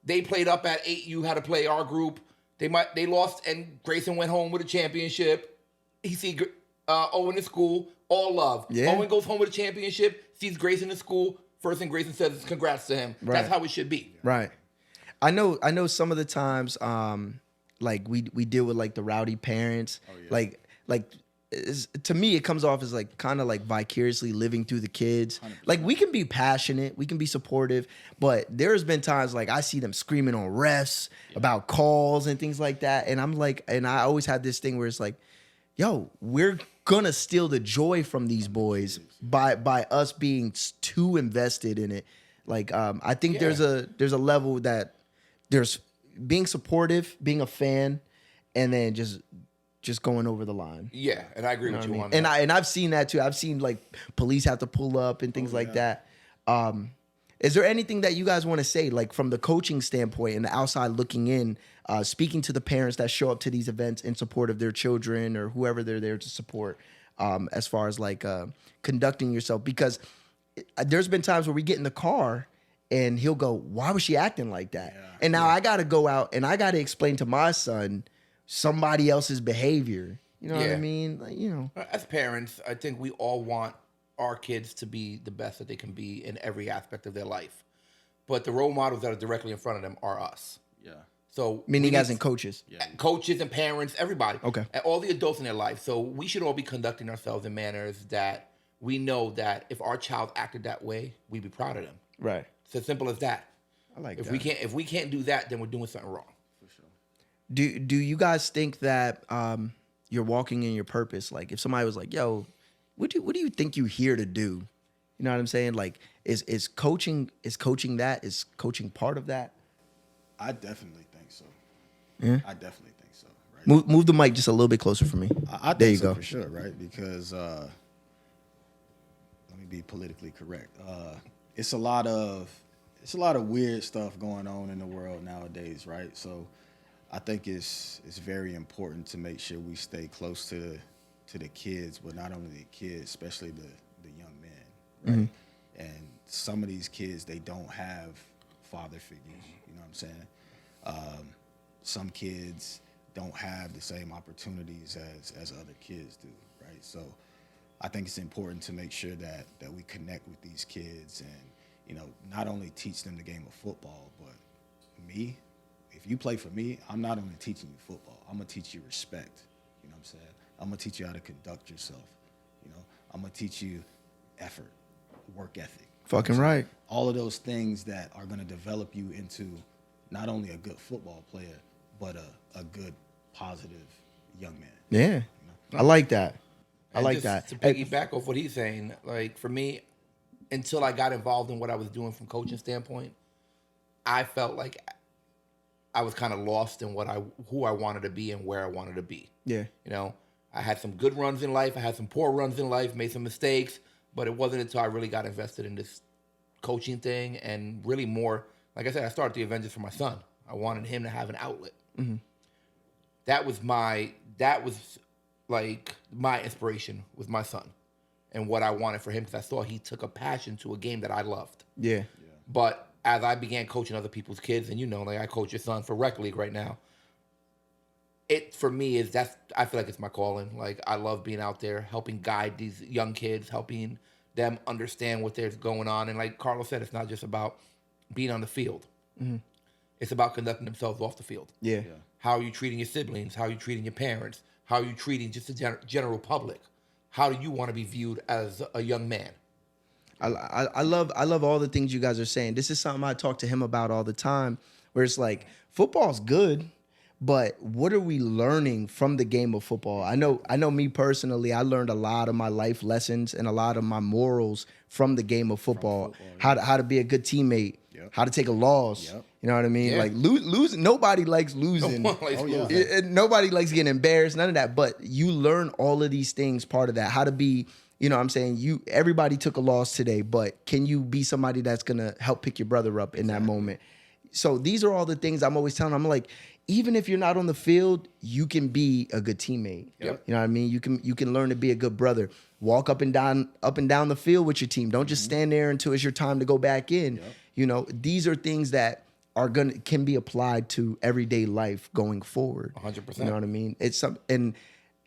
S1: They played up at 8U, had to play our group. They lost, and Grayson went home with a championship. He see Owen in school, all love.
S2: Yeah.
S1: Owen goes home with a championship, sees Grayson in school, first thing Grayson says is congrats to him.
S2: Right.
S1: That's how it should be.
S2: Right. I know some of the times like we deal with like the rowdy parents. Like to me it comes off as like kind of like vicariously living through the kids. 100%. Like we can be passionate, we can be supportive, but there's been times like I see them screaming on refs about calls and things like that, and I'm like, and I always had this thing where it's like, yo, we're gonna steal the joy from these boys by us being too invested in it. Like I think there's a level that there's being supportive, being a fan, and then just going over the line.
S1: Yeah, and I agree with you on that.
S2: And I've seen that too. I've seen like police have to pull up and things like that. Is there anything that you guys want to say, like from the coaching standpoint and the outside looking in, speaking to the parents that show up to these events in support of their children or whoever they're there to support, as far as like conducting yourself? Because there's been times where we get in the car and he'll go, "Why was she acting like that?" Yeah. And now I got to go out and I got to explain to my son somebody else's behavior. You know what I mean? Like, you know,
S1: as parents, I think we all want our kids to be the best that they can be in every aspect of their life. But the role models that are directly in front of them are us.
S3: Yeah.
S1: So
S2: meaning guys and coaches.
S3: Yeah.
S1: Coaches and parents, everybody.
S2: Okay.
S1: And all the adults in their life. So we should all be conducting ourselves in manners that we know that if our child acted that way, we'd be proud of them.
S2: Right.
S1: It's as simple as that.
S2: I like
S1: if
S2: that.
S1: If we can't do that, then we're doing something wrong.
S3: For sure.
S2: Do you guys think that you're walking in your purpose? Like if somebody was like, "Yo, what do you think you're here to do?" You know what I'm saying? Like is coaching that? Is coaching part of that?
S3: I definitely think so.
S2: Yeah.
S3: I definitely think so. Right.
S2: Move the mic just a little bit closer for me.
S3: I
S2: there
S3: think
S2: you
S3: so
S2: go.
S3: for sure, right? Because let me be politically correct. It's a lot of weird stuff going on in the world nowadays, right? So I think it's very important to make sure we stay close to the kids, but not only the kids, especially the young men, right? Mm-hmm. And some of these kids, they don't have father figures, you know what I'm saying? Some kids don't have the same opportunities as other kids do, right? So I think it's important to make sure that we connect with these kids and, you know, not only teach them the game of football, but me, if you play for me, I'm not only teaching you football, I'm gonna teach you respect, you know what I'm saying? I'm gonna teach you how to conduct yourself, you know? I'm gonna teach you effort, work ethic.
S2: Fucking right.
S3: All of those things that are gonna develop you into not only a good football player, but a good, positive young man.
S2: Yeah,
S3: you know?
S2: I like that.
S1: And to piggyback off what he's saying, like for me, until I got involved in what I was doing from coaching standpoint, I felt like I was kind of lost in who I wanted to be and where I wanted to be. Yeah. You know, I had some good runs in life. I had some poor runs in life, made some mistakes, but it wasn't until I really got invested in this coaching thing and really more, like I said, I started the Avengers for my son. I wanted him to have an outlet. Mm-hmm. That was like my inspiration with my son and what I wanted for him because I saw he took a passion to a game that I loved. Yeah. But as I began coaching other people's kids, and you know, like I coach your son for rec league right now, it for me is I feel like it's my calling. Like I love being out there helping guide these young kids, helping them understand what there's going on. And like Carlos said, it's not just about being on the field. Mm-hmm. It's about conducting themselves off the field. Yeah. How are you treating your siblings? How are you treating your parents? How are you treating just the general public? How do you want to be viewed as a young man?
S2: I love all the things you guys are saying. This is something I talk to him about all the time, where it's like football's good, but what are we learning from the game of football? I know me personally, I learned a lot of my life lessons and a lot of my morals from the game of football. How to be a good teammate, how to take a loss. You know what I mean? Like losing, nobody likes losing.
S1: No one likes losing.
S2: Nobody likes getting embarrassed, none of that. But you learn all of these things, part of that. How to be, you know what I'm saying? Everybody took a loss today, but can you be somebody that's gonna help pick your brother up in that moment? So these are all the things I'm always telling them. I'm like, even if you're not on the field, you can be a good teammate. Yep. You know what I mean? You can learn to be a good brother. Walk up and down the field with your team. Don't just stand there until it's your time to go back in. Yep. You know, these are things that can be applied to everyday life going forward.
S1: 100%.
S2: You know what I mean? And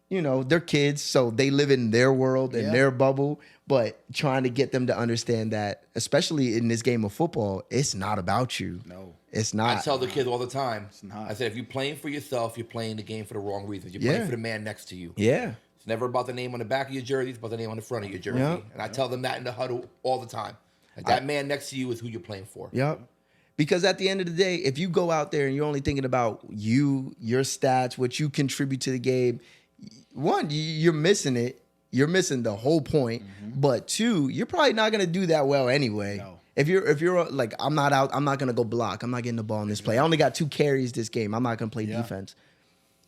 S2: you know, they're kids, so they live in their world and their bubble. but trying to get them to understand that, especially in this game of football, it's not about you.
S3: No.
S2: It's
S1: I
S2: not.
S1: tell the kids all the time.
S3: not.
S1: I said, if you're playing for yourself, you're playing the game for the wrong reasons. You're
S2: Yeah.
S1: playing for the man next to you.
S2: Yeah.
S1: It's never about the name on the back of your jersey. It's about the name on the front of your jersey.
S2: Yep.
S1: And I tell them that in the huddle all the time. Like, that man next to you is who you're playing for.
S2: Yep. Because at the end of the day, if you go out there and you're only thinking about you, your stats, what you contribute to the game, one, you're missing it. You're missing the whole point. But two, you're probably not gonna do that well anyway.
S3: No.
S2: If you're like, I'm not gonna go block. I'm not getting the ball in this play. I only got 2 carries this game. I'm not gonna play defense.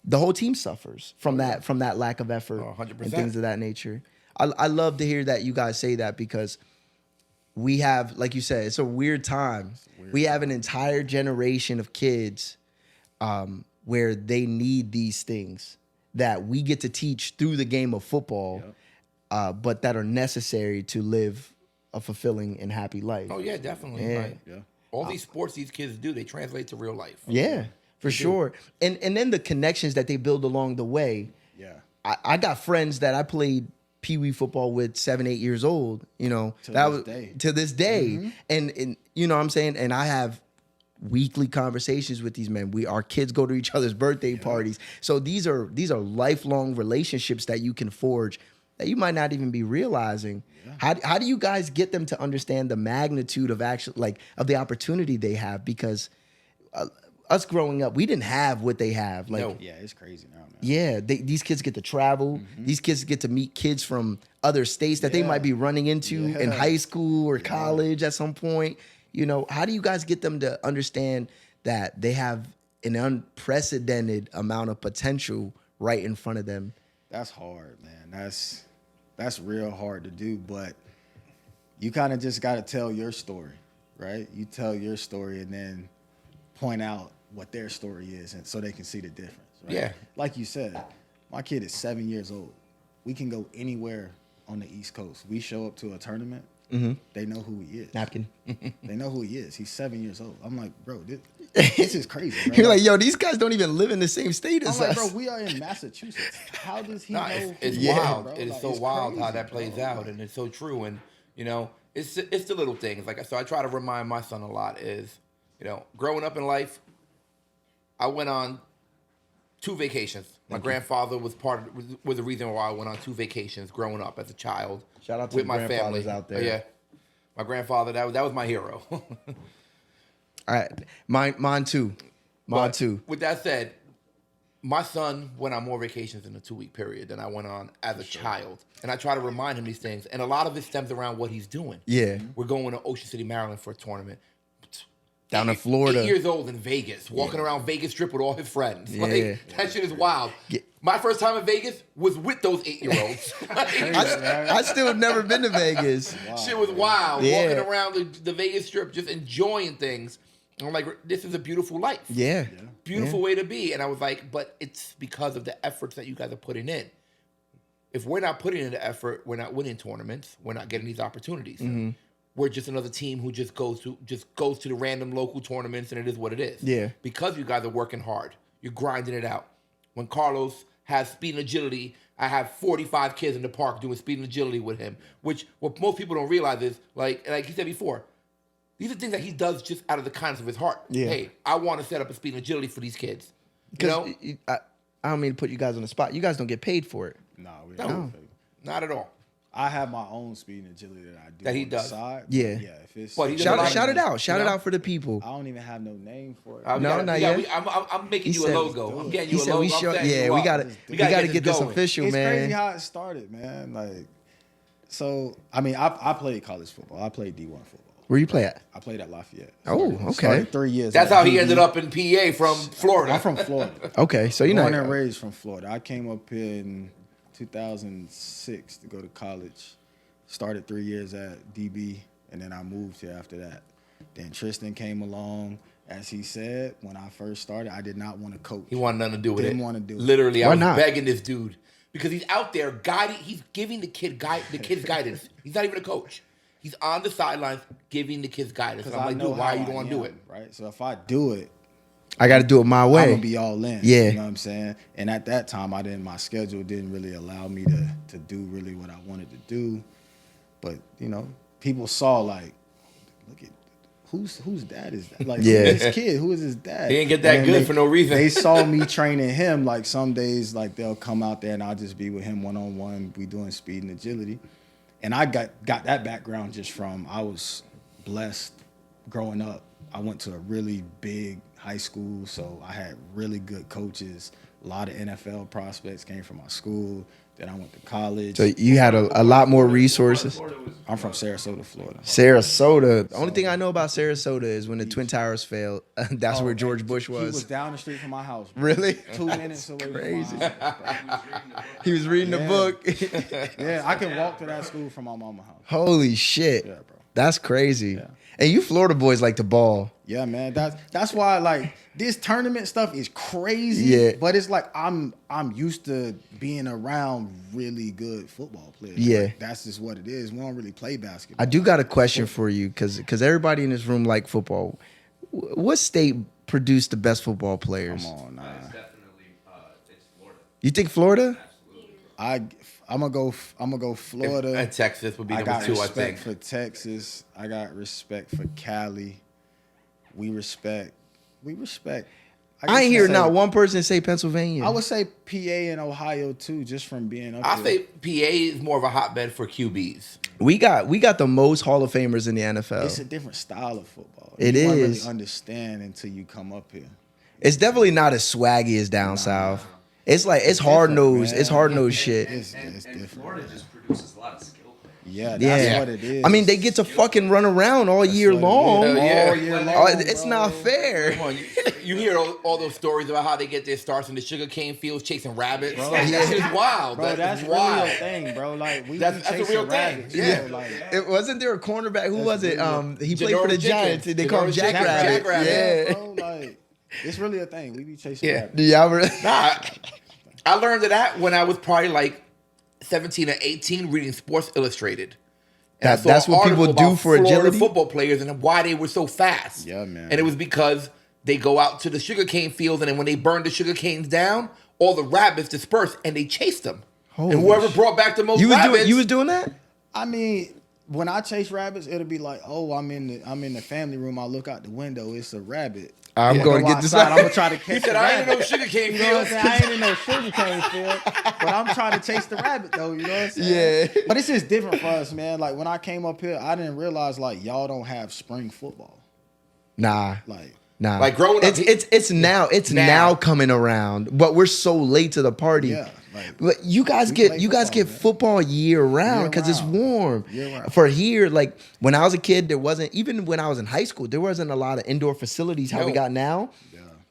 S2: The whole team suffers from that lack of effort
S1: 100%.
S2: and things of that nature. I love to hear that you guys say that, because we have, like you said, it's a weird time. We have an entire generation of kids where they need these things that we get to teach through the game of football, but that are necessary to live a fulfilling and happy life.
S1: Oh, yeah, definitely.
S2: Yeah.
S1: Right.
S3: Yeah.
S1: All these sports these kids do, they translate to real life.
S2: Yeah, for sure. And then the connections that they build along the way.
S3: Yeah.
S2: I got friends that I played Pee Wee football with 7, 8 years old, you know, to this day. And you know what I'm saying? And I have weekly conversations with these men. Our kids go to each other's birthday parties. So these are lifelong relationships that you can forge that you might not even be realizing. Yeah. How do you guys get them to understand the magnitude of of the opportunity they have? Because us growing up, we didn't have what they have.
S1: No.
S3: Yeah, it's crazy now, man.
S2: Yeah, these kids get to travel. These kids get to meet kids from other states that they might be running into in high school or college at some point. You know, how do you guys get them to understand that they have an unprecedented amount of potential right in front of them?
S3: That's hard, man. That's real hard to do, but you kind of just got to tell your story, right? You tell your story and then point out what their story is, and so they can see the difference, right?
S1: Yeah.
S3: Like you said, my kid is 7 years old. We can go anywhere on the East Coast. We show up to a tournament, they know who he is.
S2: Napkin.
S3: They know who he is. He's 7 years old. I'm like, bro, this is crazy, bro.
S2: You're like, yo, these guys don't even live in the same state as
S3: I'm like,
S2: us.
S3: bro, we are in Massachusetts. How does he
S1: No,
S3: know?
S1: it's
S3: who he is,
S1: wild.
S3: bro?
S1: It is
S3: Like,
S1: so
S3: it's
S1: wild how
S3: crazy,
S1: that plays
S3: bro.
S1: out, and it's so true. And you know, it's the little things. Like, so I try to remind my son a lot is, you know, growing up in life, I went on 2 vacations. My grandfather was was the reason why I went on 2 vacations growing up as a child.
S2: Shout out to
S1: with
S2: the
S1: my
S2: grandfathers
S1: family
S2: out there.
S1: Yeah, my grandfather, that was my hero.
S2: All right, mine too. Mine
S1: But
S2: too.
S1: With that said, my son went on more vacations in a 2-week period than I went on as a child. And I try to remind him these things. And a lot of it stems around what he's doing.
S2: Yeah.
S1: We're going to Ocean City, Maryland for a tournament.
S2: Down in Florida.
S1: 8 years old in Vegas, walking around Vegas Strip with all his friends.
S2: Yeah.
S1: Like, that shit is wild. My first time in Vegas was with those 8-year-olds.
S2: I still have never been to Vegas.
S1: Shit was wild.
S2: Yeah.
S1: Walking around the Vegas Strip, just enjoying things. I'm like, this is a beautiful life.
S2: Yeah.
S1: Beautiful way to be. And I was like, but it's because of the efforts that you guys are putting in. If we're not putting in the effort, we're not winning tournaments. We're not getting these opportunities. We're just another team who just goes to the random local tournaments, and it is what it is.
S2: Yeah.
S1: Because you guys are working hard. You're grinding it out. When Carlos has speed and agility, I have 45 kids in the park doing speed and agility with him, which what most people don't realize is, like he said before, these are things that he does just out of the kindness of his heart.
S2: Yeah.
S1: Hey, I want to set up a speed and agility for these kids. You
S2: Because
S1: know?
S2: I don't mean to put you guys on the spot. You guys don't get paid for it.
S3: No, we
S1: No.
S3: don't.
S1: Not at all.
S3: I have my own speed and agility that I do
S1: That he
S3: on the
S1: does.
S3: side.
S2: Yeah.
S3: Yeah. If it's
S1: But he does
S2: Shout
S1: a lot
S2: it
S1: of-
S2: out. Shout it
S1: know?
S2: out for the people.
S3: I don't even have no name for it.
S1: We
S2: No,
S1: gotta-
S2: not
S1: we
S2: yet.
S1: gotta- I'm making
S2: He
S1: you
S2: said-
S1: a logo. I'm getting
S2: He
S1: you a
S2: said
S1: logo.
S2: we
S1: I'm
S2: should.
S1: setting
S2: Yeah,
S1: you
S2: we
S1: up.
S2: gotta get this
S1: going.
S2: official,
S3: It's
S2: man.
S3: crazy how it started, man. Like, so I mean, I played college football. I played D1 football.
S2: Where you play at?
S3: I played at Lafayette.
S2: Oh, okay.
S3: Started 3 years.
S1: That's
S3: at
S1: how he
S3: DB.
S1: ended up in PA from Florida.
S3: I'm from Florida.
S2: Okay, so you're
S3: Born
S2: not.
S3: and raised from Florida. I came up here in 2006 to go to college. Started 3 years at DB, and then I moved here after that. Then Tristan came along. As he said, when I first started, I did not want to coach.
S1: He wanted nothing to do with it.
S3: Didn't want to do it.
S1: Literally, I
S2: Why
S1: was
S2: not?
S1: begging this dude because he's out there guiding. He's giving the kids guidance. He's not even a coach. He's on the sidelines giving the kids guidance. And I'm like, dude, why you don't want to do it?
S3: Right. So if I do it,
S2: I got to do it my way.
S3: I'm gonna be all in.
S2: Yeah.
S3: You know what I'm saying? And at that time, my schedule didn't really allow me to do really what I wanted to do. But people saw like, look at whose dad is that? Like,
S2: Yeah.
S3: this kid, who is his dad?
S1: He didn't get that
S3: And then
S1: good for no reason.
S3: They saw me training him. Like some days, like they'll come out there and I'll just be with him one-on-one. We doing speed and agility. And I got that background just from, I was blessed growing up. I went to a really big high school, so I had really good coaches. A lot of NFL prospects came from my school. Then I went to college.
S2: So you had a lot more resources.
S3: I'm from Sarasota, Florida.
S2: Sarasota. The only thing I know about Sarasota is when the Twin Towers failed. That's where George Bush
S3: He was
S2: was.
S3: down the street from my house. Bro.
S2: Really?
S3: 2 minutes away
S2: Crazy.
S3: from my house.
S2: He was reading the
S3: Yeah.
S2: book.
S3: Yeah, I can walk to that school from my mama's house.
S2: Holy shit.
S3: Yeah, bro.
S2: That's crazy.
S3: Yeah.
S2: And you Florida boys like the ball.
S3: Yeah, man. That's why like this tournament stuff is crazy.
S2: Yeah.
S3: But it's like I'm used to being around really good football players.
S2: Yeah.
S3: Like, that's just what it is. We don't really play basketball.
S2: I do got a question for you because everybody in this room like football. What state produced the best football players?
S3: Come on, nah.
S4: It's definitely it's Florida.
S2: You think Florida?
S3: I'm gonna go Florida.
S1: And Texas would be
S3: I
S1: number
S3: got
S1: 2, I
S3: respect
S1: think.
S3: for Texas. I got respect for Cali. We respect.
S2: I ain't
S3: guess
S2: hear
S3: you say-
S2: not one person say Pennsylvania.
S3: I would say PA and Ohio too, just from being up
S1: I
S3: here.
S1: say PA is more of a hotbed for QBs.
S2: we got the most Hall of Famers in the NFL.
S3: It's a different style of football.
S2: It
S3: you won't
S2: is.
S3: really understand until you come up here.
S2: It's definitely not as swaggy as down south. It's like it's hard nosed.
S3: man.
S2: It's hard nosed shit.
S3: It's
S4: And
S3: different.
S4: Florida just produces a lot of skill players.
S3: Yeah, that's
S2: Yeah.
S3: what it is.
S2: I mean, they get to fucking run around all year
S3: what it
S2: long.
S3: is.
S1: Yeah.
S3: All year long,
S2: Oh, it's
S3: bro.
S2: not fair.
S1: Come on, you hear all those stories about how they get their starts in the sugarcane fields chasing rabbits.
S3: Bro,
S1: That
S3: yeah.
S1: shit's wild.
S3: Bro, that's really
S1: wild.
S3: a thing, bro. Like we
S1: That's
S3: be
S1: a
S3: chasing
S1: real thing.
S3: rabbits,
S1: Yeah.
S3: bro. Like,
S2: It wasn't there a cornerback? Who
S3: That's
S2: was it?
S3: really
S2: He played for the
S1: Janoris
S2: Giants.
S1: Jenkins.
S2: They call him
S1: Janoris
S2: Jack
S1: Jenkins.
S2: Rabbit.
S1: Jack Rabbit.
S2: Yeah.
S3: bro, like it's really a thing. We be chasing
S1: Yeah.
S3: rabbits.
S2: Do y'all really?
S1: Nah, I learned of that when I was probably like 17 or 18 reading Sports Illustrated. And I saw
S2: That's
S1: an
S2: what people
S1: article
S2: do
S1: about
S2: for
S1: Florida
S2: agility?
S1: football players and why they were so fast.
S3: Yeah, man.
S1: And it was because they go out to the sugarcane fields, and then when they burn the sugar canes down, all the rabbits disperse and they chase them.
S2: Holy
S1: and whoever
S2: shit.
S1: brought back the most
S2: You was
S1: rabbits,
S2: doing you was doing that?
S3: I mean, when I chase rabbits, it'll be like, oh, I'm in the family room. I look out the window, it's a rabbit.
S2: I'm going to
S3: Go
S2: get this
S3: outside,
S2: out.
S3: I'm gonna try to catch
S1: He
S3: the
S1: said, I ain't in
S3: rabbit.
S1: no sugarcane
S3: You know what I'm
S1: fields.
S3: saying? I ain't in no sugarcane field, but I'm trying to chase the rabbit though. You know what I'm saying?
S2: Yeah.
S3: But it's just different for us, man. Like when I came up here, I didn't realize like y'all don't have spring football.
S2: Nah.
S3: Like
S2: Nah.
S1: Like, growing up,
S2: it's now coming around, but we're so late to the party.
S3: Yeah, like,
S2: but you guys
S3: we
S2: get
S3: play
S2: football year round
S3: Year
S2: because it's
S3: round.
S2: warm.
S3: Year round.
S2: For here, like when I was a kid, there wasn't, even when I was in high school, there wasn't a lot of indoor facilities how we
S1: No.
S2: got now,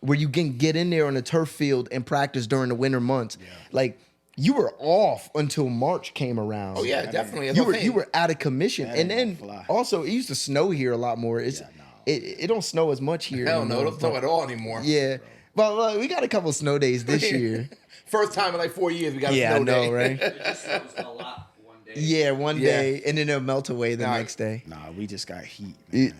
S2: where you can get in there on a turf field and practice during the winter months. Like you were off until March came around.
S1: Oh, yeah, definitely. That's
S2: You
S1: what
S2: were
S1: I'm
S2: you
S1: saying.
S2: were out of commission,
S3: That
S2: and
S3: ain't
S2: then
S3: gonna fly.
S2: also it used to snow here a lot more. It's it don't snow as much here.
S1: Hell no,
S2: anymore,
S1: don't snow
S2: but-
S1: at all anymore.
S2: Yeah, but we got a couple snow days this year.
S1: First time in like 4 years we got a
S2: Yeah,
S1: snow
S2: I know,
S1: day.
S2: right?
S4: It just snows a lot one day.
S2: Yeah, one
S1: Yeah.
S2: day, and then it'll melt away the
S1: Nah.
S2: next day.
S3: nah, we just got heat. Man.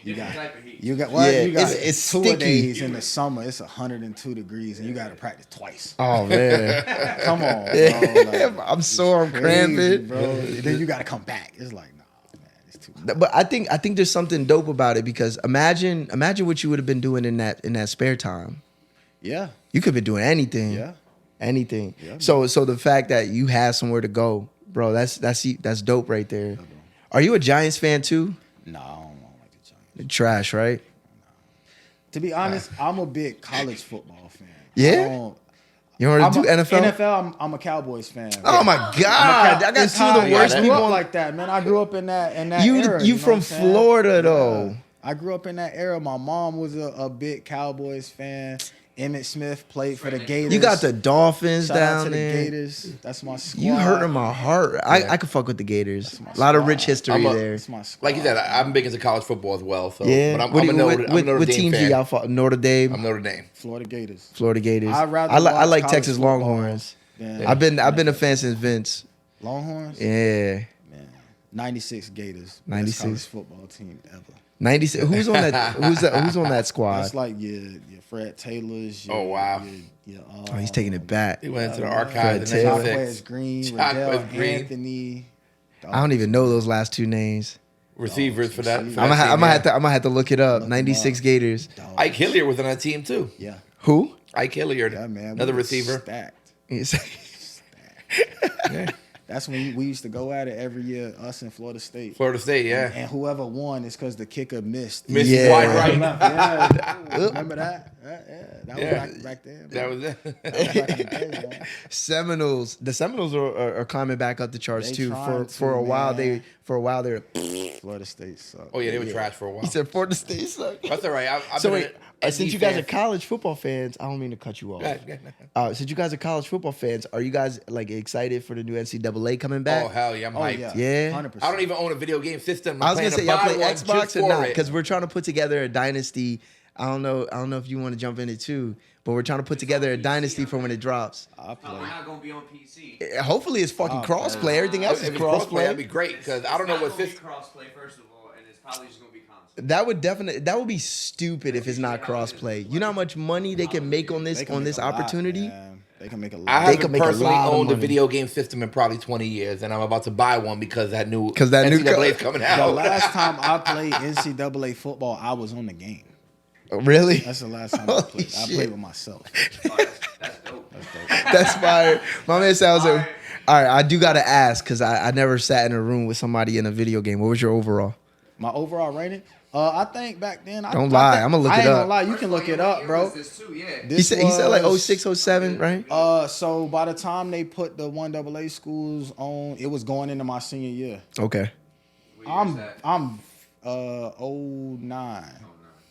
S3: You
S4: Different
S3: got
S4: type of heat.
S3: you got what?
S2: Yeah,
S3: You got
S2: it's
S3: two
S2: sticky.
S3: days in the summer. It's 102 degrees, and you got to practice twice.
S2: Oh man,
S3: Come on, bro. Like,
S2: I'm sore, I'm
S3: crazy,
S2: cramping,
S3: bro. And then you got to come back. It's like, nah, man, it's too.
S2: But I think there's something dope about it because imagine what you would have been doing in that spare time.
S3: Yeah,
S2: You could have been doing anything.
S3: yeah.
S2: Anything.
S3: Yeah,
S2: So the fact that you had somewhere to go, bro, that's dope right there. Are you a Giants fan too?
S3: No, I don't like the Giants.
S2: Trash, right?
S3: To be honest, I'm a big college football fan.
S2: Yeah? You want
S3: I'm
S2: to do
S3: a,
S2: NFL?
S3: NFL, I'm a Cowboys fan.
S2: Oh my God! I got
S3: It's
S2: two of
S3: how
S2: the
S3: I
S2: worst
S3: grew
S2: people.
S3: up like that, man. I grew up in that era.
S2: You
S3: know
S2: from
S3: what I'm saying?
S2: Florida though.
S3: I grew up in that era. My mom was a big Cowboys fan. Emmett Smith played for the Gators.
S2: You got the Dolphins
S3: Shout out
S2: down
S3: to the
S2: there.
S3: Gators. That's my squad.
S2: You hurting my heart. I could fuck with the Gators.
S3: my
S2: A lot of
S3: squad.
S2: rich history
S1: I'm a-
S2: there.
S3: That's my squad.
S1: Like you said, I'm big into college football as well. So,
S2: Yeah.
S1: but I'm
S2: what
S1: a Notre
S2: what
S1: Dame
S2: teams do
S1: fan.
S2: y'all follow? Notre Dame,
S1: I'm Notre Dame.
S3: Florida Gators.
S2: Florida Gators.
S3: I'd rather
S2: I
S3: watch
S2: like
S3: college
S2: Texas
S3: football
S2: Longhorns.
S3: than
S2: I've been a fan since Vince.
S3: Longhorns.
S2: Yeah.
S3: Man, 96 Gators.
S2: 96.
S3: Best college football team ever.
S2: 96. Who's on that? Who's on that squad?
S3: That's like your Fred Taylor's. Your,
S1: Oh, wow.
S3: Your,
S2: Oh, he's taking it back.
S1: He went into the
S2: Fred
S1: archives in
S2: Taylor.
S3: Jacquez
S1: 96.
S3: Green,
S1: Jacquez
S3: Riddell
S1: Green.
S3: Anthony.
S2: I don't even know those last two names.
S1: Receivers for that.
S3: receivers.
S1: For
S2: I'm
S1: that
S2: gonna
S1: team,
S2: have to look it up.
S3: Look
S2: 96
S3: them up.
S2: Gators.
S3: Dogs.
S1: Ike Hilliard was on that team too.
S3: Yeah.
S2: Who?
S1: Ike Hilliard,
S3: Yeah, man.
S1: another
S3: we was
S1: receiver.
S3: Stacked.
S1: Yeah.
S3: That's when we used to go at it every year, us in Florida State.
S1: Florida State, yeah.
S3: And whoever won is because the kicker missed.
S1: Missed
S2: Yeah.
S1: wide right.
S3: Yeah. Remember that? That
S1: Yeah.
S3: was back then.
S1: That was it.
S3: That was back in the day, man.
S2: Seminoles. The Seminoles are climbing back up the charts
S3: They
S2: too.
S3: trying
S2: For a
S3: to,
S2: while
S3: man.
S2: they were.
S3: Florida State sucked.
S1: Oh yeah, they were trash for a while.
S2: He said Florida State suck.
S1: That's all right. I've
S2: So
S1: been
S2: wait,
S1: an
S2: since
S1: ND
S2: you guys
S1: fan
S2: are college football fans, I don't mean to cut you off.
S1: Go ahead.
S2: Since you guys are college football fans, are you guys like excited for the new NCAA coming back?
S1: Oh hell yeah, I'm
S3: Oh,
S1: hyped.
S3: yeah.
S2: Yeah.
S3: 100%.
S1: I don't even own a video game system.
S2: I was gonna say y'all play
S1: one
S2: Xbox
S1: just
S2: or
S1: for
S2: not?
S1: it.
S2: Because we're trying to put together a dynasty. I don't know if you want to jump in it too, but we're trying to put together a dynasty for when it drops.
S3: I
S4: No,
S3: play.
S4: we're not gonna be on PC.
S2: Hopefully it's fucking crossplay. Everything else is
S1: If it's crossplay, that'd be
S2: crossplay.
S1: great because I don't know what
S4: It's
S1: system.
S4: not gonna be crossplay first of all, and it's probably just gonna be console.
S2: That would be stupid if it's not crossplay. You know how much money they can make on this
S3: They can make a lot,
S2: opportunity?
S3: man. They can make a
S1: I
S3: lot.
S2: They
S1: haven't
S2: could make a
S1: personally
S2: lot of
S1: owned a
S2: money.
S1: video game system in probably 20 years, and I'm about to buy one because that new
S2: new
S1: NCAA is coming
S3: The
S1: out.
S3: last time I played NCAA football, I was on the game.
S2: Really?
S3: That's the last time I
S2: Holy
S3: played. I
S2: shit.
S3: played with myself.
S4: Oh, that's dope.
S3: That's dope.
S2: That's fire. My man sounds like.
S4: All right.
S2: All right, I do gotta ask because I never sat in a room with somebody in a video game. What was your overall?
S3: My overall rating? I think back then.
S2: Don't lie. I'ma look
S3: I
S2: it
S3: ain't
S2: up.
S3: gonna lie. You can look it up, bro.
S4: This too, yeah.
S2: He said like
S3: was-
S2: 06, 07, right?
S3: So by the time they put the 1AA schools on, it was going into my senior year.
S2: Okay.
S4: What year is that?
S3: I'm 09.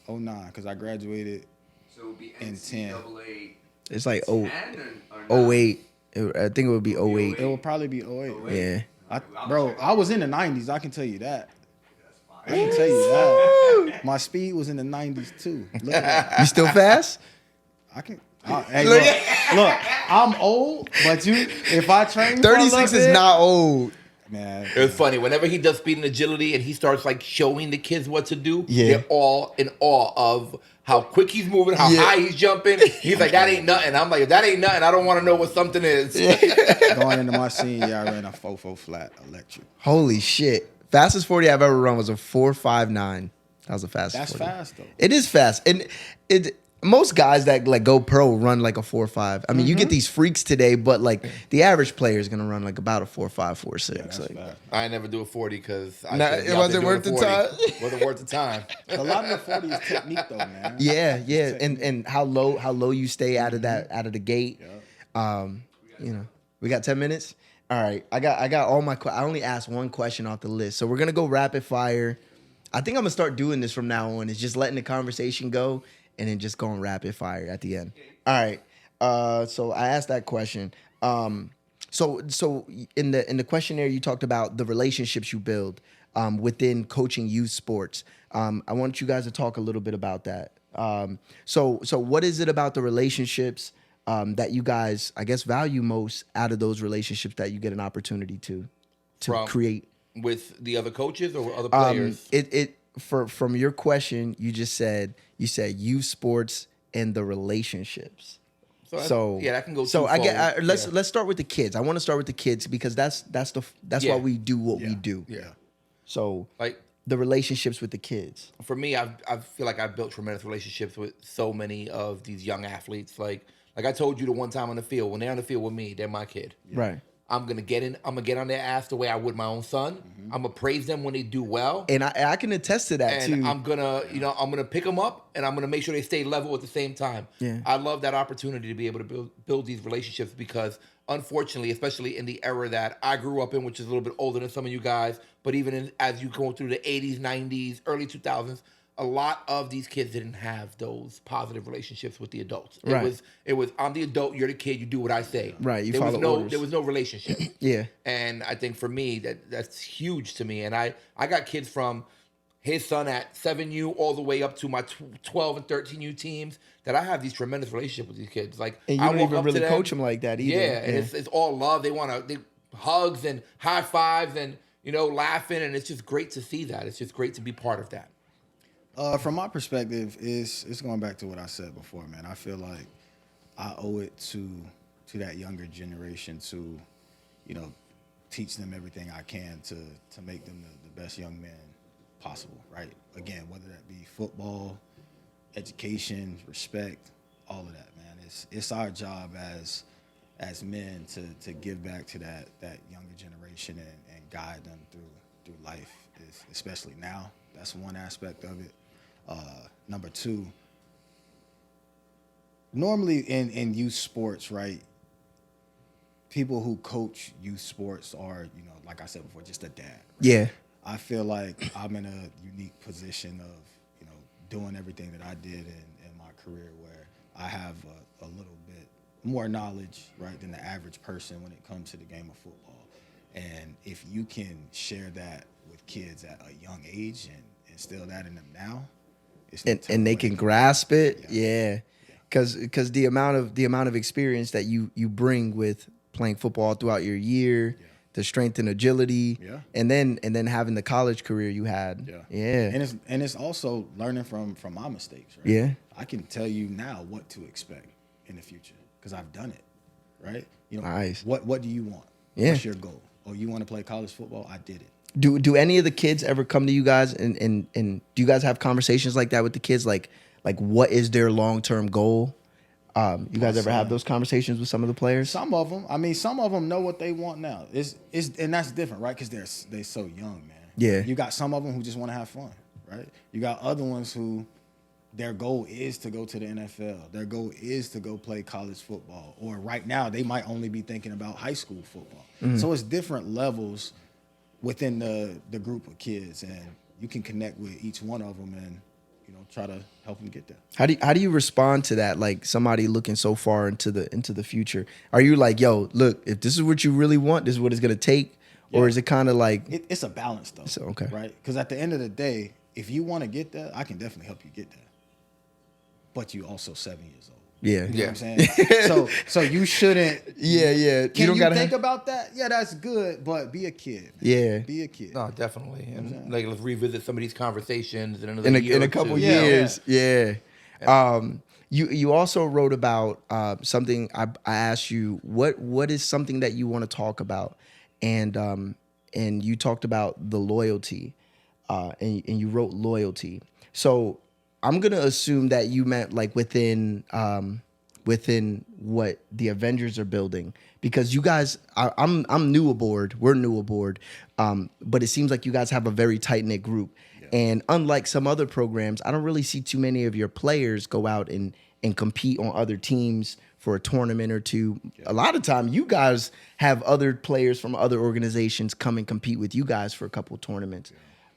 S3: 09, because I graduated.
S4: So it would be
S3: in 10.
S4: NCAA
S2: It's like
S4: 10 or 9?
S2: 08. I think it would be 08.
S3: It will probably be 08.
S2: Yeah.
S3: Bro, I was in the 90s. I can tell you that. I can tell you that. My speed was in the 90s too. Look at that.
S2: You still fast?
S3: I can. Hey, look, I'm old, but if I train for a
S2: 36
S3: little
S2: is
S3: bit,
S2: not old.
S3: man.
S1: It was funny. Whenever he does speed and agility and he starts like showing the kids what to do,
S2: Yeah.
S1: they're all in awe of how quick he's moving, how
S2: Yeah.
S1: high he's jumping. He's like, that ain't nothing. I'm like, if that ain't nothing, I don't want to know what something is.
S3: Going into my senior year, I ran a 4.4 flat electric.
S2: Holy shit. Fastest 40 I've ever run was a 4.59. That was the fastest.
S3: That's
S2: 40.
S3: fast though.
S2: It is fast, and most guys that like go pro run like a 4.5. I mean, you get these freaks today, but like the average player is gonna run like about a 4.5, 4.6.
S3: That's
S2: like,
S3: fast.
S1: I ain't never do a 40 because
S2: It wasn't worth the time.
S1: Wasn't worth the time.
S3: A lot of the 40 is technique though, man.
S2: yeah, and how low you stay out of the gate. You know, we got 10 minutes. All right, I got all my. I only asked one question off the list, so we're gonna go rapid fire. I think I'm gonna start doing this from now on. Is just letting the conversation go and then just going rapid fire at the end. All right. So I asked that question. So in the questionnaire you talked about the relationships you build within coaching youth sports. I want you guys to talk a little bit about that. So what is it about the relationships that you guys, I guess, value most out of those relationships that you get an opportunity to create?
S1: With the other coaches or other players?
S2: From your question, you said youth sports and the relationships. So
S1: yeah, that can go.
S2: So let's
S1: yeah.
S2: let's start with the kids. I want to start with the kids because that's
S1: Yeah.
S2: why we do what we do.
S1: Yeah.
S2: So
S1: Like
S2: the relationships with the kids.
S1: for me, I feel like I've built tremendous relationships with so many of these young athletes. Like I told you the one time on the field, when they're on the field with me, they're my kid.
S2: Right.
S1: I'm gonna get on their ass the way I would my own son. I'm gonna praise them when they do well.
S2: And I can attest to that
S1: And
S2: too.
S1: I'm gonna pick them up, and I'm gonna make sure they stay level at the same time.
S2: Yeah.
S1: I love that opportunity to be able to build these relationships because, unfortunately, especially in the era that I grew up in, which is a little bit older than some of you guys, but even as you go through the 80s, 90s, early 2000s, a lot of these kids didn't have those positive relationships with the adults.
S2: Right.
S1: It was I'm the adult, you're the kid, you do what I say.
S2: Right, you
S1: there was
S2: follow
S1: no
S2: orders.
S1: there was no relationship.
S2: Yeah.
S1: And I think for me that's huge to me. And I got kids from his son at 7U all the way up to my 12 and 13U teams that I have these tremendous relationships with these kids. Like
S2: And you
S1: I
S2: don't
S1: walk
S2: even
S1: up
S2: really
S1: to them,
S2: coach them like that either.
S1: Yeah, and it's all love. They hugs and high fives and laughing, and it's just great to see that. It's just great to be part of that.
S3: From my perspective, it's going back to what I said before, man. I feel like I owe it to that younger generation to, teach them everything I can to make them the best young men possible, right? Again, whether that be football, education, respect, all of that, man. It's our job as men to give back to that younger generation and guide them through life, especially now. That's one aspect of it. Number two, normally in youth sports, right, people who coach youth sports are, like I said before, just a dad. Right?
S2: Yeah.
S3: I feel like I'm in a unique position of, doing everything that I did in my career, where I have a little bit more knowledge, right, than the average person when it comes to the game of football. And if you can share that with kids at a young age and instill that in them now,
S2: and they can grasp it, yeah. Because the amount of experience that you bring with playing football throughout your year, the strength and agility, and then having the college career you had,
S3: and it's also learning from my mistakes, right?
S2: Yeah,
S3: I can tell you now what to expect in the future because I've done it, right?
S2: Nice.
S3: What do you want?
S2: Yeah.
S3: What's your goal? Oh, you want to play college football? I did it.
S2: Do any of the kids ever come to you guys and do you guys have conversations like that with the kids? Like what is their long-term goal? You guys ever have those conversations with some of the players?
S3: Some of them. I mean, some of them know what they want now. And that's different, right? Because they're so young, man.
S2: Yeah.
S3: You got some of them who just want to have fun, right? You got other ones who their goal is to go to the NFL. Their goal is to go play college football. Or right now, they might only be thinking about high school football. Mm-hmm. So it's different levels within the group of kids, and you can connect with each one of them and try to help them get there.
S2: How do you respond to that? Like somebody looking so far into the future, are you like, yo, look, if this is what you really want, this is what it's gonna take, or is it kind of like
S3: it's a balance though?
S2: So, okay,
S3: right? Because at the end of the day, if you want to get there, I can definitely help you get there. But you also 7 years old.
S2: Yeah,
S3: you know what I'm saying? So you shouldn't.
S2: Yeah.
S3: Can you think about that? Yeah, that's good, but be a kid. Man.
S2: Yeah,
S3: be a kid.
S1: No, definitely. And let's revisit some of these conversations in another year
S2: in a couple years. Yeah. You also wrote about something. I asked you what is something that you want to talk about, and you talked about the loyalty, and you wrote loyalty. So I'm gonna assume that you meant like within what the Avengers are building, because you guys, I'm new aboard. We're new aboard, but it seems like you guys have a very tight knit group. Yeah. And unlike some other programs, I don't really see too many of your players go out and compete on other teams for a tournament or two. Yeah. A lot of time, you guys have other players from other organizations come and compete with you guys for a couple of tournaments.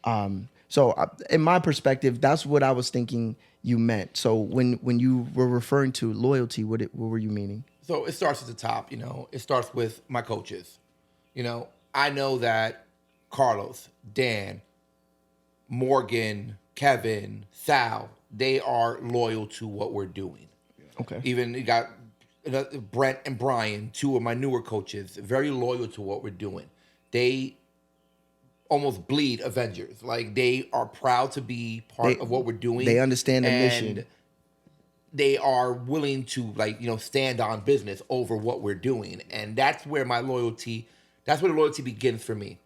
S2: Yeah. So in my perspective, that's what I was thinking you meant. So when you were referring to loyalty, what were you meaning?
S1: So it starts at the top, It starts with my coaches. I know that Carlos, Dan, Morgan, Kevin, Sal, they are loyal to what we're doing.
S2: Okay.
S1: Even you got Brent and Brian, two of my newer coaches, very loyal to what we're doing. They almost bleed Avengers. Like, they are proud to be part of what we're doing.
S2: They understand the mission.
S1: They are willing to, stand on business over what we're doing. And that's where the loyalty begins for me.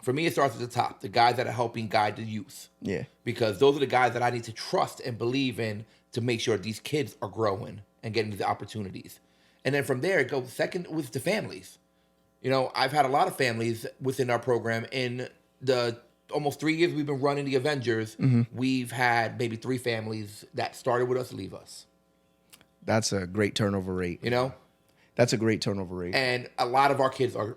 S1: For me, it starts at the top, the guys that are helping guide the youth.
S2: Yeah.
S1: Because those are the guys that I need to trust and believe in to make sure these kids are growing and getting these opportunities. And then from there, it goes second with the families. I've had a lot of families within our program. In the almost 3 years we've been running the Avengers, we've had maybe 3 families that started with us leave us.
S2: That's a great turnover rate. That's a great turnover rate.
S1: And a lot of our kids are